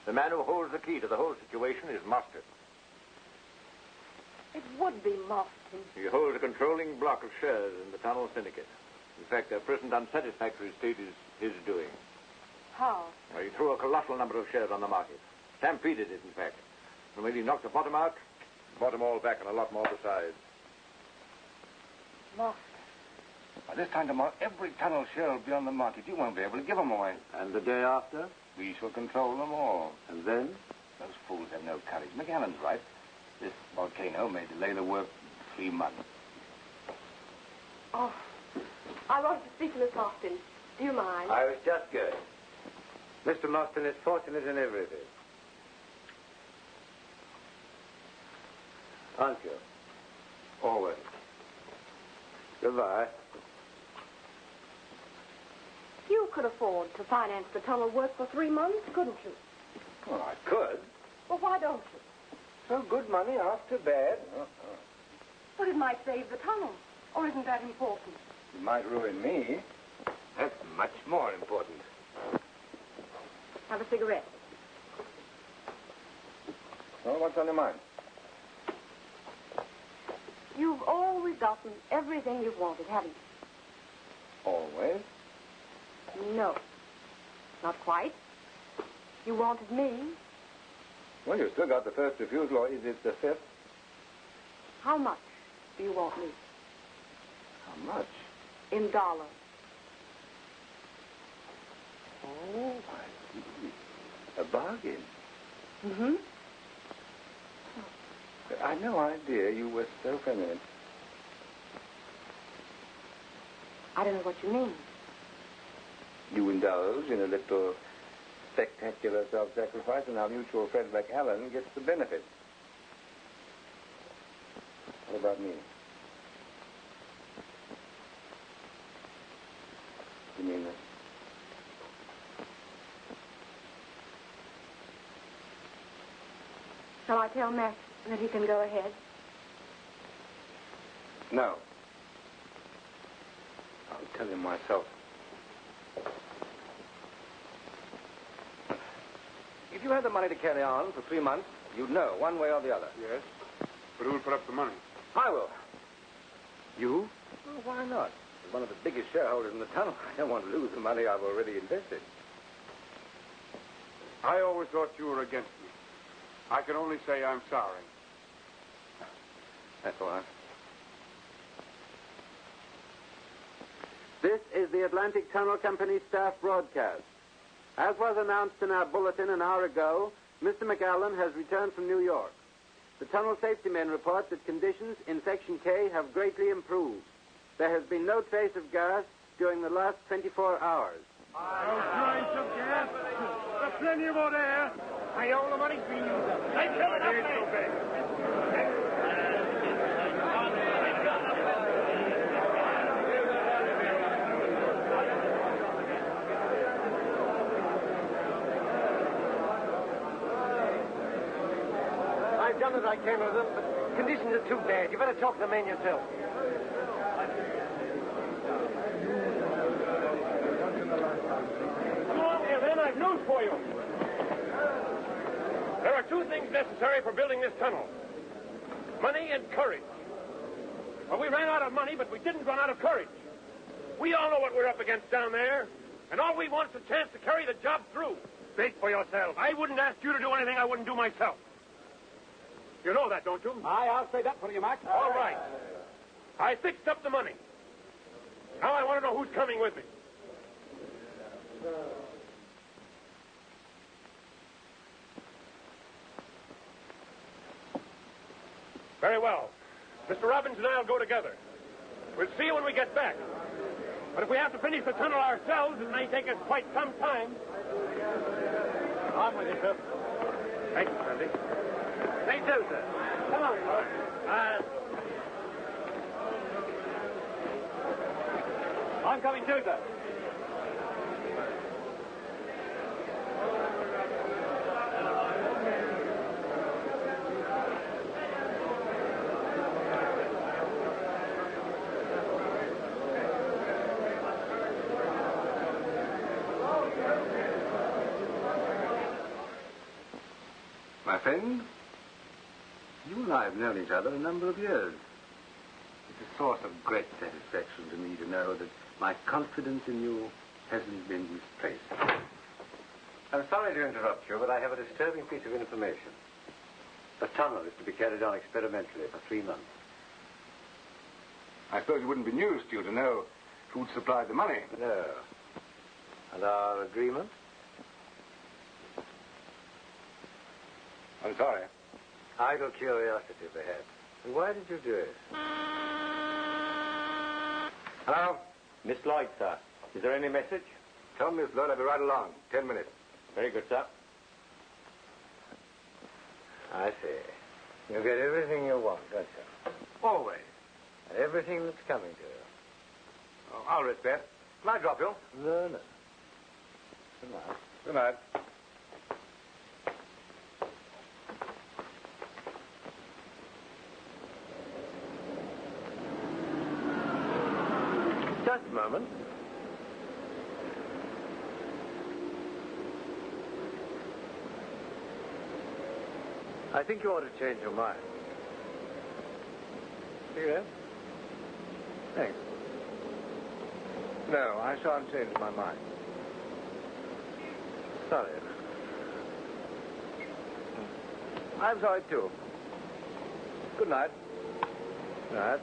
The man who holds the key to the whole situation is Mustard. It would be Mustard. He holds a controlling block of shares in the tunnel syndicate. In fact, their present unsatisfactory state is his doing. How? Well, he threw a colossal number of shares on the market. Stampeded it, in fact. And when he knocked the bottom out, bought them all back and a lot more besides. Mustard. By this time tomorrow, every tunnel share will be on the market. You won't be able to give them away. And the day after? We shall control them all. And then? Those fools have no courage. McAllen's right. This volcano may delay the work 3 months. Oh, I wanted to speak to Miss Austin. Do you mind? I was just going. Mr. Mostyn is fortunate in everything. Aren't you? Always. Goodbye. You could afford to finance the tunnel work for 3 months, couldn't you? Well, I could. Well, why don't you? So good money after bad. But it might save the tunnel. Or isn't that important? It might ruin me. That's much more important. Have a cigarette. Well, what's on your mind? You've always gotten everything you've wanted, haven't you? Always? No. Not quite. You wanted me. Well, you've still got the first refusal, or is it the fifth? How much do you want me? How much? In dollars. Oh, I see. A bargain. Mm-hmm. I had no idea you were so feminine. I don't know what you mean. You indulge in a little spectacular self-sacrifice, and our mutual friend McAllen gets the benefit. What about me? You mean that? Shall I tell Max that he can go ahead? No. I'll tell him myself. If you had the money to carry on for 3 months, you'd know one way or the other. Yes? But who'll put up the money? I will. You? Well, why not? As one of the biggest shareholders in the tunnel, I don't want to lose the money I've already invested. I always thought you were against me. I can only say I'm sorry. That's all right. This is the Atlantic Tunnel Company staff broadcast. As was announced in our bulletin an hour ago, Mr. McAllen has returned from New York. The tunnel safety men report that conditions in Section K have greatly improved. There has been no trace of gas during the last 24 hours. No trace of gas. There's plenty of hot air. Hey, all the money's been used up. They fill it up, mate. I've done as I can with them, but conditions are too bad. You better talk to the men yourself. Come on here, then. I've news for you. There are 2 things necessary for building this tunnel. Money and courage. Well, we ran out of money, but we didn't run out of courage. We all know what we're up against down there, and all we want is a chance to carry the job through. Speak for yourself. I wouldn't ask you to do anything I wouldn't do myself. You know that, don't you? Aye, I'll say that for you, Max. All right. I fixed up the money. Now I want to know who's coming with me. Very well. Mr. Robbins and I'll go together. We'll see you when we get back. But if we have to finish the tunnel ourselves, it may take us quite some time. I'm with you, sir. Thank you, Sandy. Me too, sir. Come on, boy. I'm coming too, sir. My friend, you and I have known each other a number of years. It's a source of great satisfaction to me to know that my confidence in you hasn't been misplaced. I'm sorry to interrupt you, but I have a disturbing piece of information. The tunnel is to be carried on experimentally for 3 months. I suppose it wouldn't be news to you to know who'd supplied the money. No. And our agreement? I'm sorry. Idle curiosity, perhaps. And why did you do it? Hello? Miss Lloyd, sir. Is there any message? Tell Miss Lloyd I'll be right along. 10 minutes. Very good, sir. I see. You get everything you want, don't you? Always. And everything that's coming to you. Oh, I'll risk that. Can I drop you? No, no. Good night. Good night. Just a moment. I think you ought to change your mind. Cigarette? Thanks. No, I shan't change my mind. Sorry. I'm sorry, too. Good night. Good night.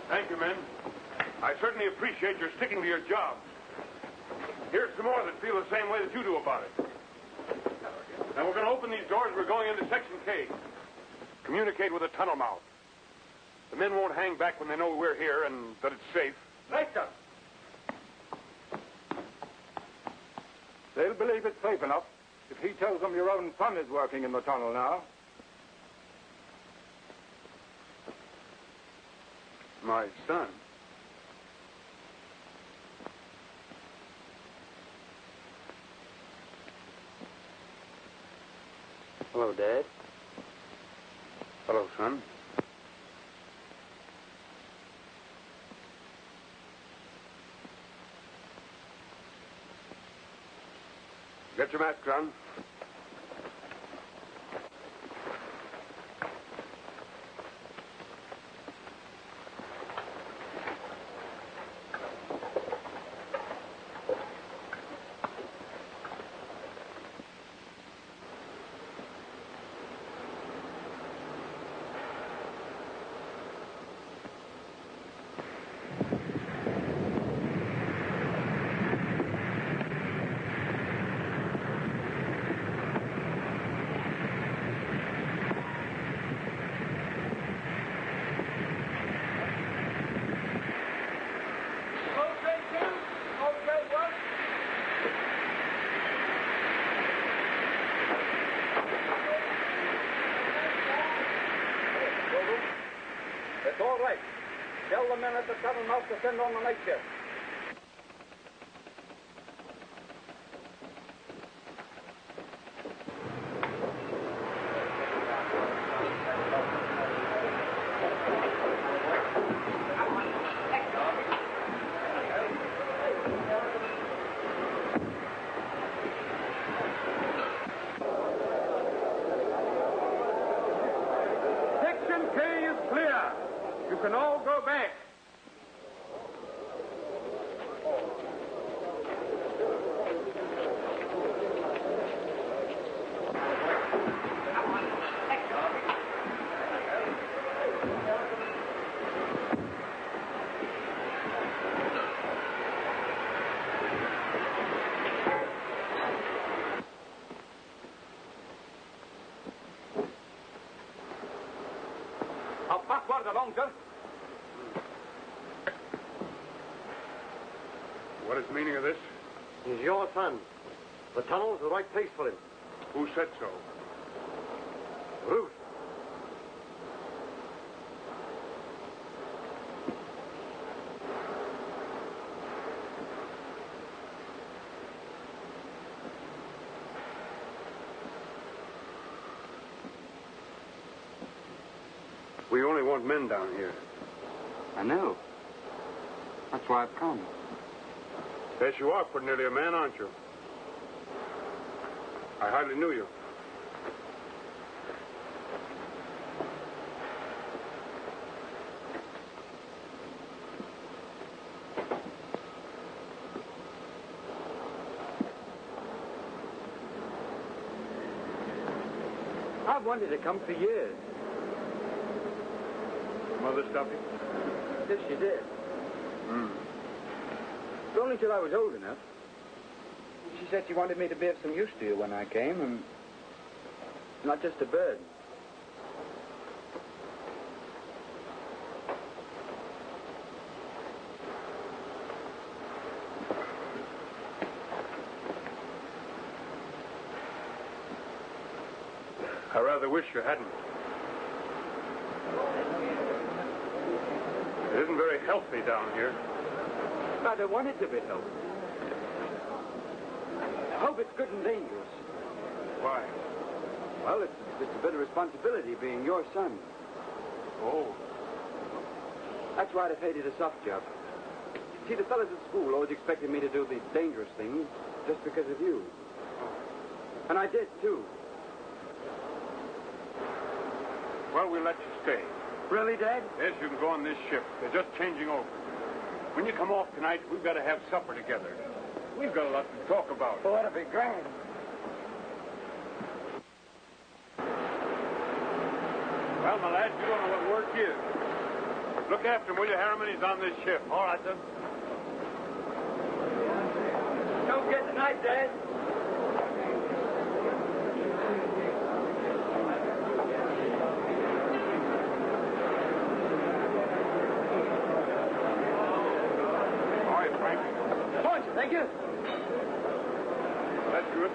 Thank you, men. I certainly appreciate your sticking to your jobs. Here's some more that feel the same way that you do about it. Now, we're going to open these doors. We're going into Section K. Communicate with the tunnel mouth. The men won't hang back when they know we're here and that it's safe. Right, sir. They'll believe it's safe enough if he tells them your own son is working in the tunnel now. My son? Hello, Dad. Hello, son. Get your mask on. It's all right. Tell the men at the tunnel mouth to send on the night shift. Section K is clear. You can all go back. Now, backward along, sir. What is the meaning of this? He's your son. The tunnel's the right place for him. Who said so? Ruth. We only want men down here. I know. That's why I've come. Yes, you are pretty nearly a man, aren't you? I hardly knew you. I've wanted to come for years. Mother stopped you? Yes, she did. But only till I was old enough. She said she wanted me to be of some use to you when I came, and not just a bird. I rather wish you hadn't. It isn't very healthy down here. I don't want it to be healthy. I hope it's good and dangerous. Why? Well, it's just a bit of responsibility being your son. Oh. That's why I've hated a soft job. See, the fellas at school always expected me to do the dangerous things just because of you. And I did, too. Well, we'll let you stay. Really, Dad? Yes, you can go on this ship. They're just changing over. When you come off tonight, we've got to have supper together. We've got a lot to talk about. Oh, that'll be grand. Well, my lad, you don't know what work is. Look after him, will you, Harriman? He's on this ship. All right, then. Don't forget tonight, Dad. Thank you. That's good.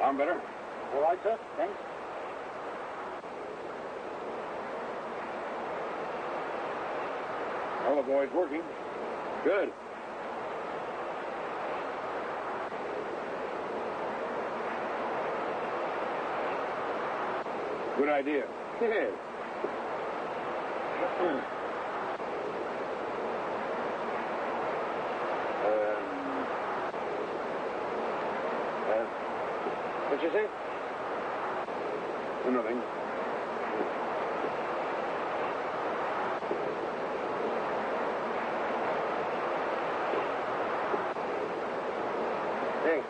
I'm better. All right, sir. Thanks. Well, the boy's working. Good. Good idea. Yes. What'd you say? Nothing. Thanks.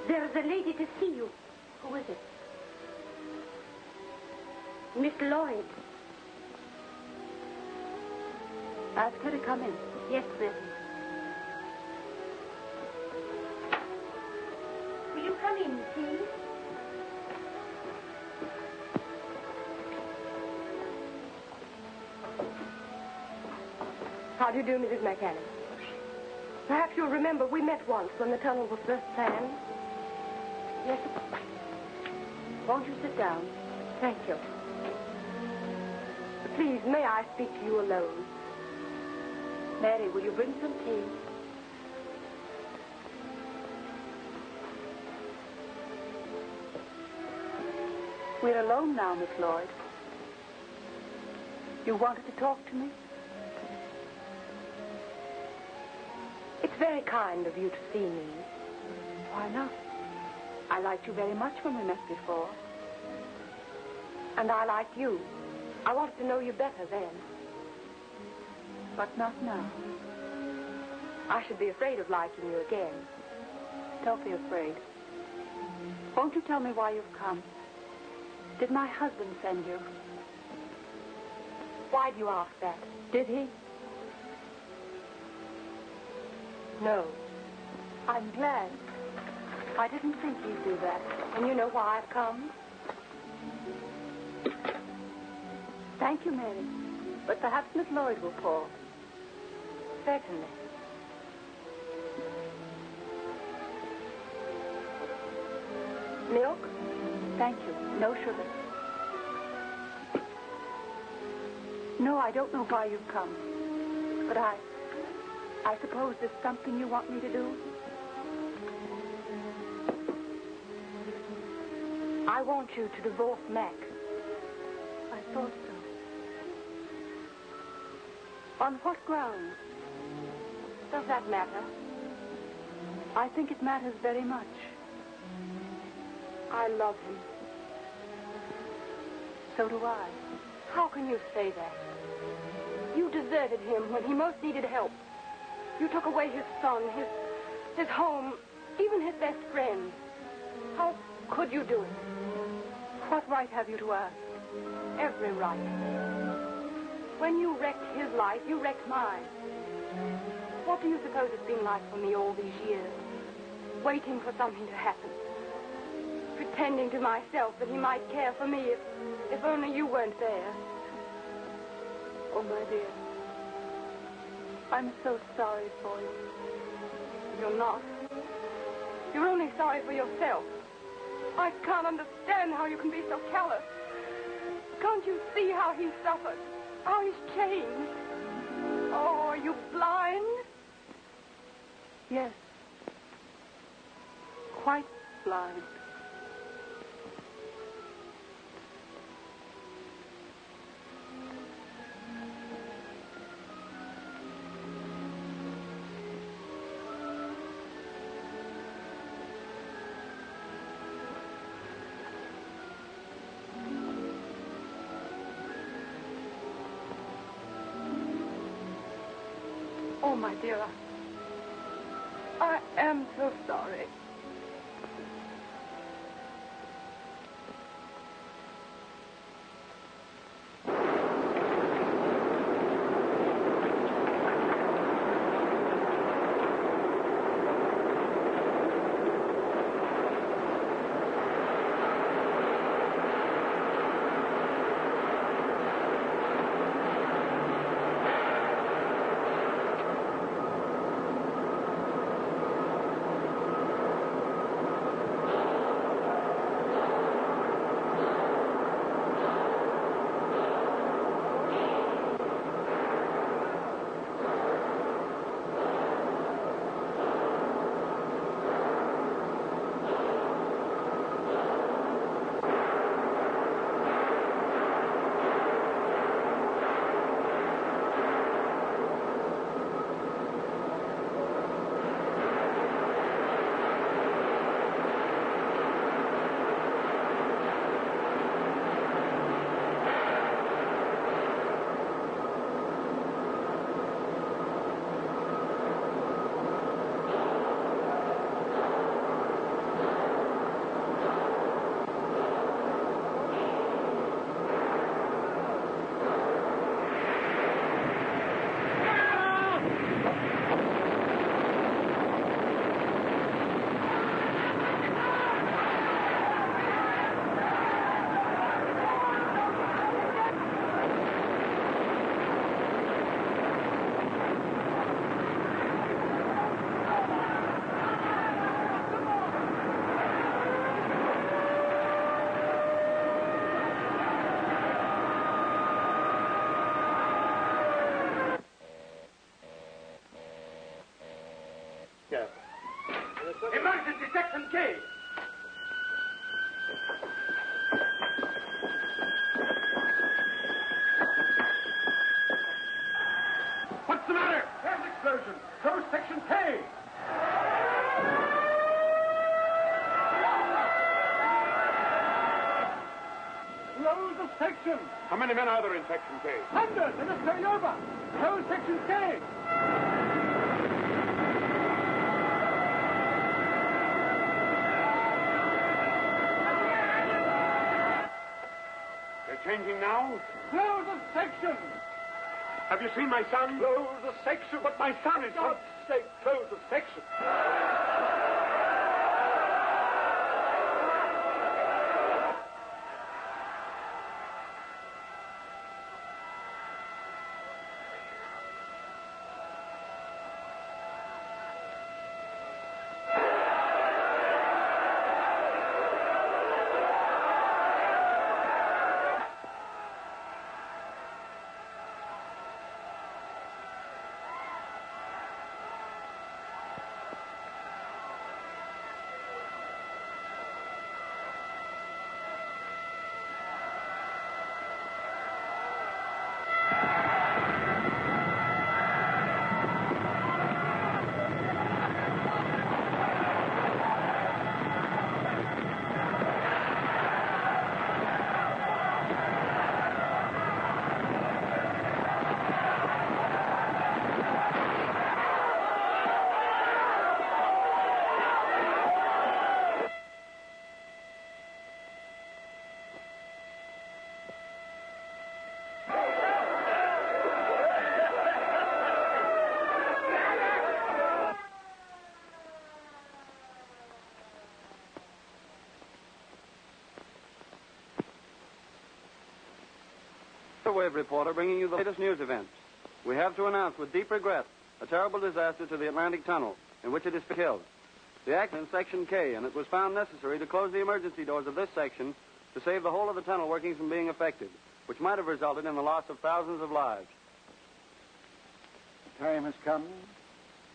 There's a lady to see you. Who is it? Miss Lloyd. Ask her to come in. Yes, ma'am. Will you come in, please? How do you do, Mrs. McAllen? Perhaps you'll remember we met once when the tunnel was first planned. Yes. Won't you sit down? Thank you. Please, may I speak to you alone? Mary, will you bring some tea? We're alone now, Miss Lloyd. You wanted to talk to me? It's very kind of you to see me. Why not? I liked you very much when we met before. And I liked you. I wanted to know you better then. But not now. I should be afraid of liking you again. Don't be afraid. Won't you tell me why you've come? Did my husband send you? Why do you ask that? Did he? No. I'm glad. I didn't think he'd do that. And you know why I've come? Thank you, Mary. But perhaps Miss Lloyd will call. Certainly. Milk? Thank you. No sugar. No, I don't know why you've come. But I suppose there's something you want me to do? I want you to divorce Mac. I thought so. On what grounds? Does that matter? I think it matters very much. I love him. So do I. How can you say that? You deserted him when he most needed help. You took away his son, his home, even his best friend. How could you do it? What right have you to ask? Every right. When you wrecked his life, you wrecked mine. What do you suppose it's been like for me all these years? Waiting for something to happen. Pretending to myself that he might care for me if only you weren't there. Oh, my dear. I'm so sorry for you. You're not. You're only sorry for yourself. I can't understand how you can be so callous. Can't you see how he's suffered? How he's changed? Oh, are you blind? Yes. Quite blind. Oh, my dear, I am so sorry. Emergency section K. What's the matter? There's an explosion. Close section K. section. How many men are there in Section K? Hundreds, and Mr. Yorba. The whole Section K. They're changing now? Close the section. Have you seen my son? Close the section. But my son is... For God's sake, close the section. Wave reporter bringing you the latest news events. We have to announce with deep regret a terrible disaster to the Atlantic Tunnel in which it is killed. The accident in Section K, and it was found necessary to close the emergency doors of this section to save the whole of the tunnel workings from being affected, which might have resulted in the loss of thousands of lives. The time has come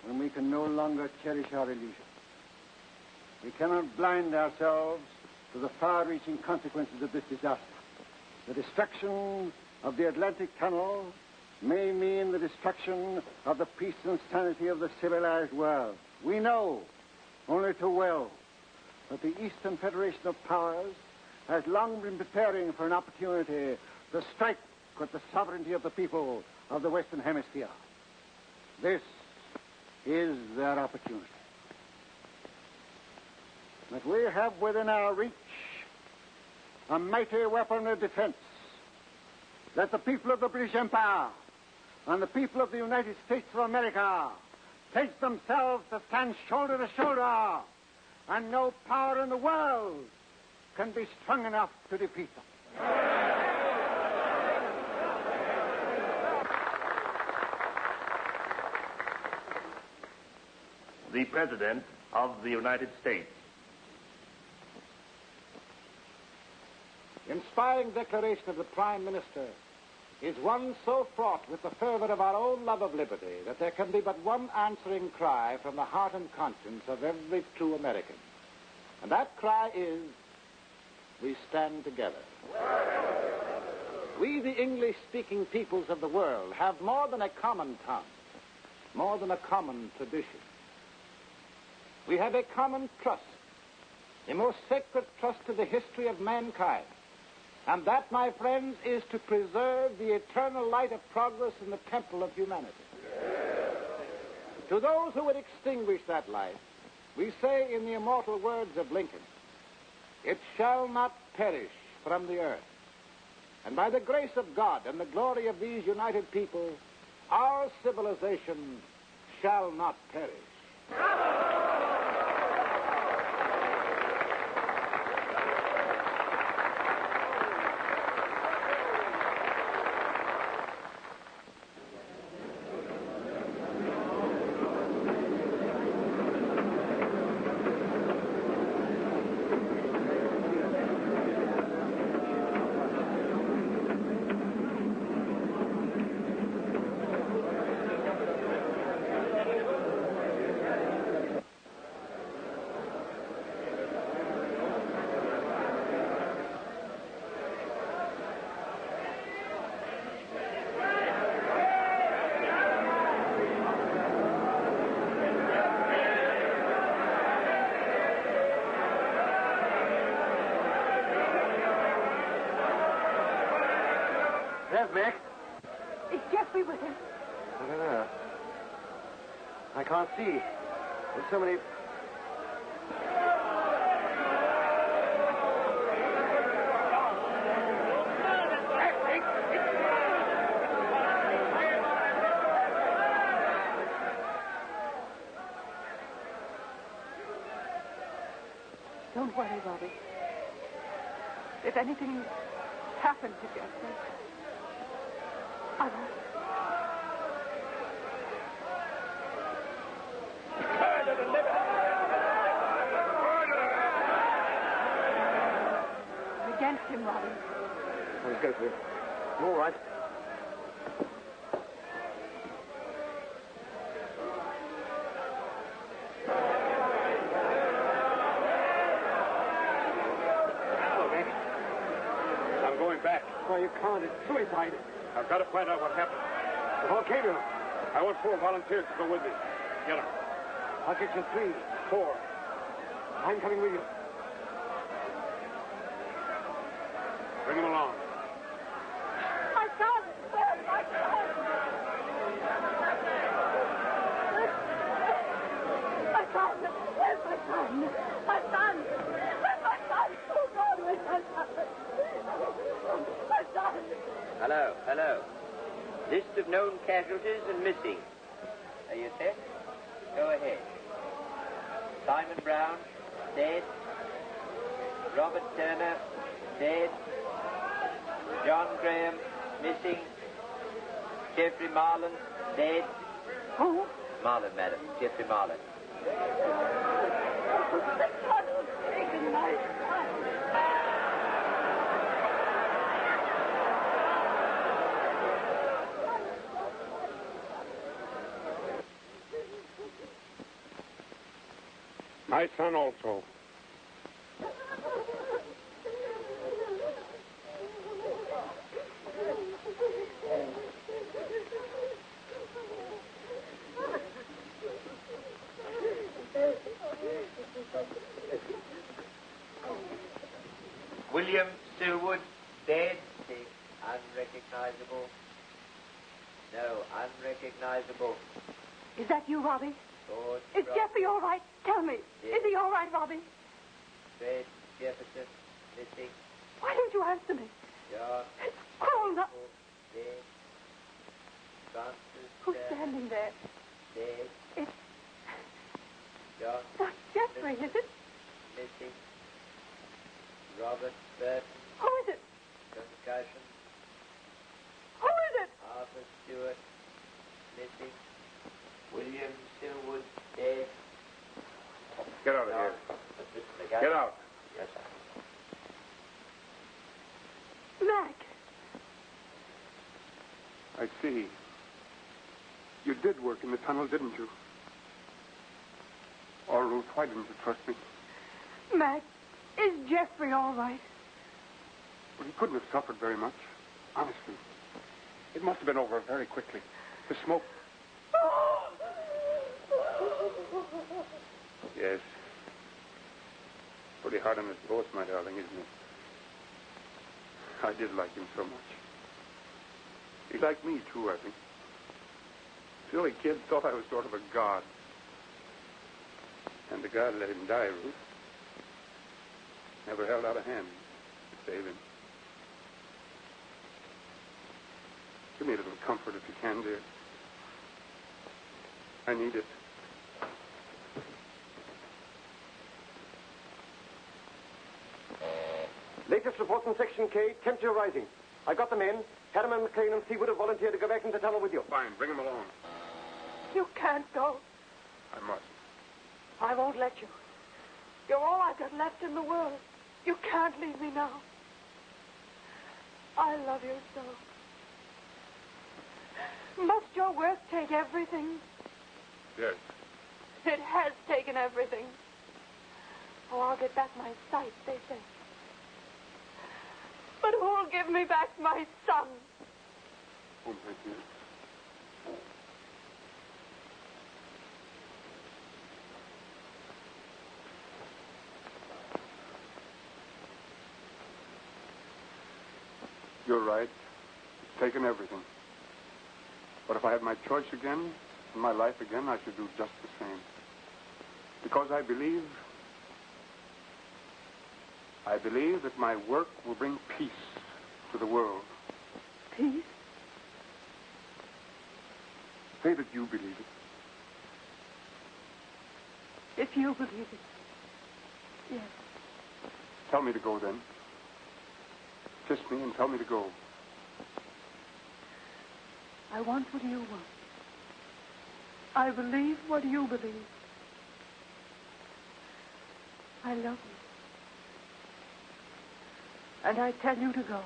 when we can no longer cherish our illusions. We cannot blind ourselves to the far-reaching consequences of this disaster. The destruction of the Atlantic Tunnel may mean the destruction of the peace and sanity of the civilized world. We know, only too well, that the Eastern Federation of Powers has long been preparing for an opportunity to strike at the sovereignty of the people of the Western Hemisphere. This is their opportunity. But we have within our reach a mighty weapon of defense. Let the people of the British Empire and the people of the United States of America pledge themselves to stand shoulder to shoulder, and no power in the world can be strong enough to defeat them. The President of the United States. The inspiring declaration of the Prime Minister is one so fraught with the fervor of our own love of liberty that there can be but one answering cry from the heart and conscience of every true American. And that cry is, we stand together. We, the English-speaking peoples of the world, have more than a common tongue, more than a common tradition. We have a common trust, a most sacred trust to the history of mankind. And that, my friends, is to preserve the eternal light of progress in the temple of humanity. To those who would extinguish that light, we say in the immortal words of Lincoln, "It shall not perish from the earth." And by the grace of God and the glory of these united people, our civilization shall not perish. There's Mac. Is Jeffrey with him? I don't know. I can't see. There's so many... Don't worry, Robbie. If anything happened to Jeffrey, I won't. I'm against him, Robbie. Let's go to him. All right. Back. No, you can't. It's suicide. I've got to find out what happened. The volcano. I want 4 volunteers to go with me. Get them. I'll get you 3. 4. I'm coming with you. Bring them along. My son! Where's my son? My son! Where's my son? My son! Where's my son? Oh, God, where's my son? My son! Hello, hello. List of known casualties and missing. Are you set? Go ahead. Simon Brown, dead. Robert Turner, dead. John Graham, missing. Jeffrey Marlin, dead. Who? Marlin, madam. Jeffrey Marlin. The tunnel's taken my son. My son also. William Silwood, dead. Unrecognizable. No, unrecognizable. Is that you, Robbie? Lord Is Jeffrey all right? Tell me. Yes. Is he all right, Robbie? Fred Jefferson, missing. Why don't you answer me? John. It's cold up. Dead. Francis. Who's standing there? Dead. It's John. not Jeffrey, is it? Missing. Robert Burton. Who is it? Concussion. Who is it? Arthur Stewart. Missing. William Silwood, dead. Get out of here. Get out. Yes, sir. Mac. I see. You did work in the tunnel, didn't you? Or, Ruth, why didn't you trust me? Mac, is Jeffrey all right? Well, he couldn't have suffered very much. Honestly. It must have been over very quickly. The smoke. Yes. Pretty hard on us both, my darling, isn't it? I did like him so much. He liked me, too, I think. Silly kid thought I was sort of a god. And the God let him die, Ruth. Never held out a hand to save him. Give me a little comfort if you can, dear. I need it. Latest report from Section K, temperature rising. I got them in. Harriman, McLean, and Seawood have volunteered to go back into the tunnel with you. Fine, bring him along. You can't go. I must. I won't let you. You're all I've got left in the world. You can't leave me now. I love you so. Must your work take everything? Yes. It has taken everything. Oh, I'll get back my sight, they say. But who'll give me back my son? Oh, my dear. You're right. taken everything. But if I had my choice again, and my life again, I should do just the same. Because I believe that my work will bring peace to the world. Peace? Say that you believe it. If you believe it, yes. Tell me to go, then. Kiss me and tell me to go. I want what you want. I believe what you believe. I love you. And I tell you to go.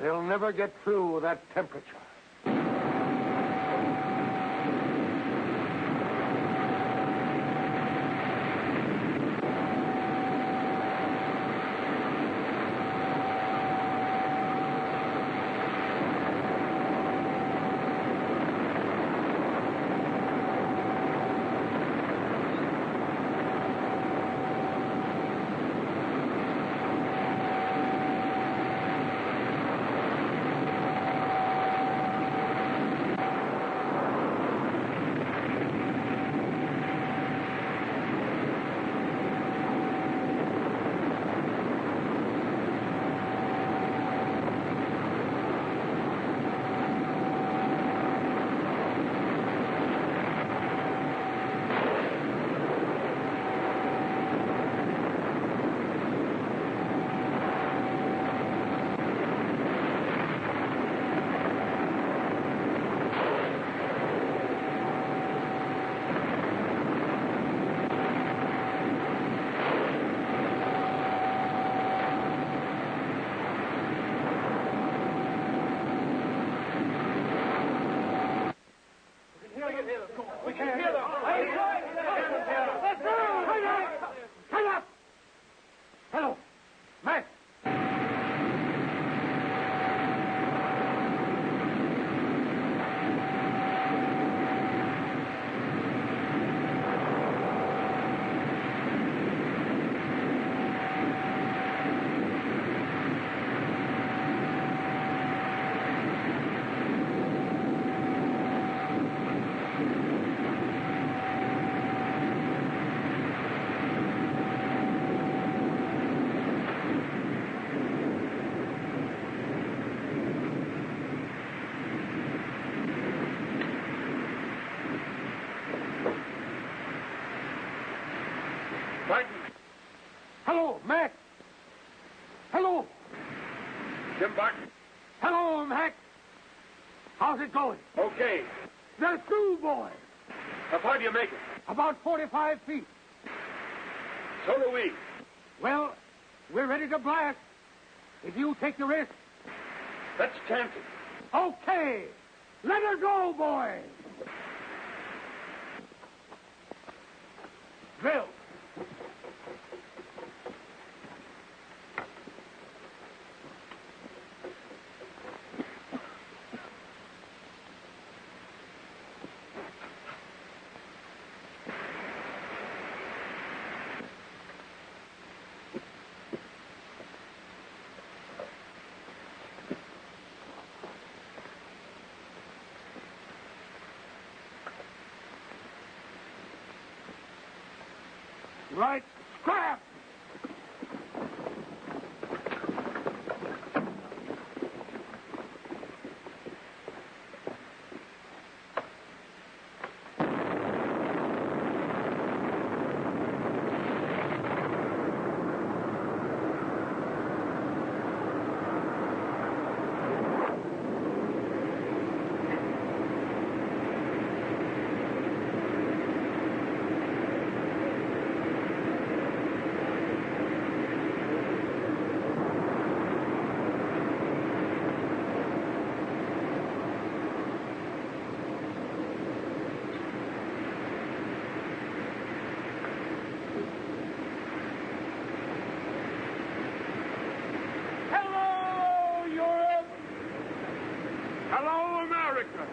They'll never get through with that temperature. Hello, Mac. Hello. Jim Buck. Hello, Mac. How's it going? Okay. They're through, boys. How far do you make it? About 45 feet. So do we. Well, we're ready to blast. If you take the risk. Let's chance it. Okay. Let her go, boys. Drill. Right, scrap! Hello, America.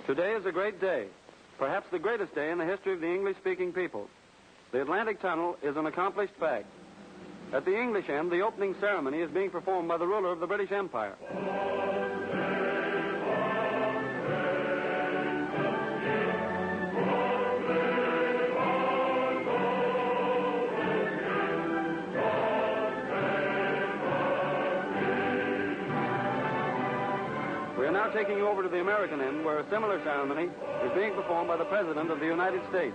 Today is a great day, perhaps the greatest day in the history of the English-speaking people. The Atlantic Tunnel is an accomplished fact. At the English end, the opening ceremony is being performed by the ruler of the British Empire. We are now taking you over to the American end, where a similar ceremony is being performed by the President of the United States.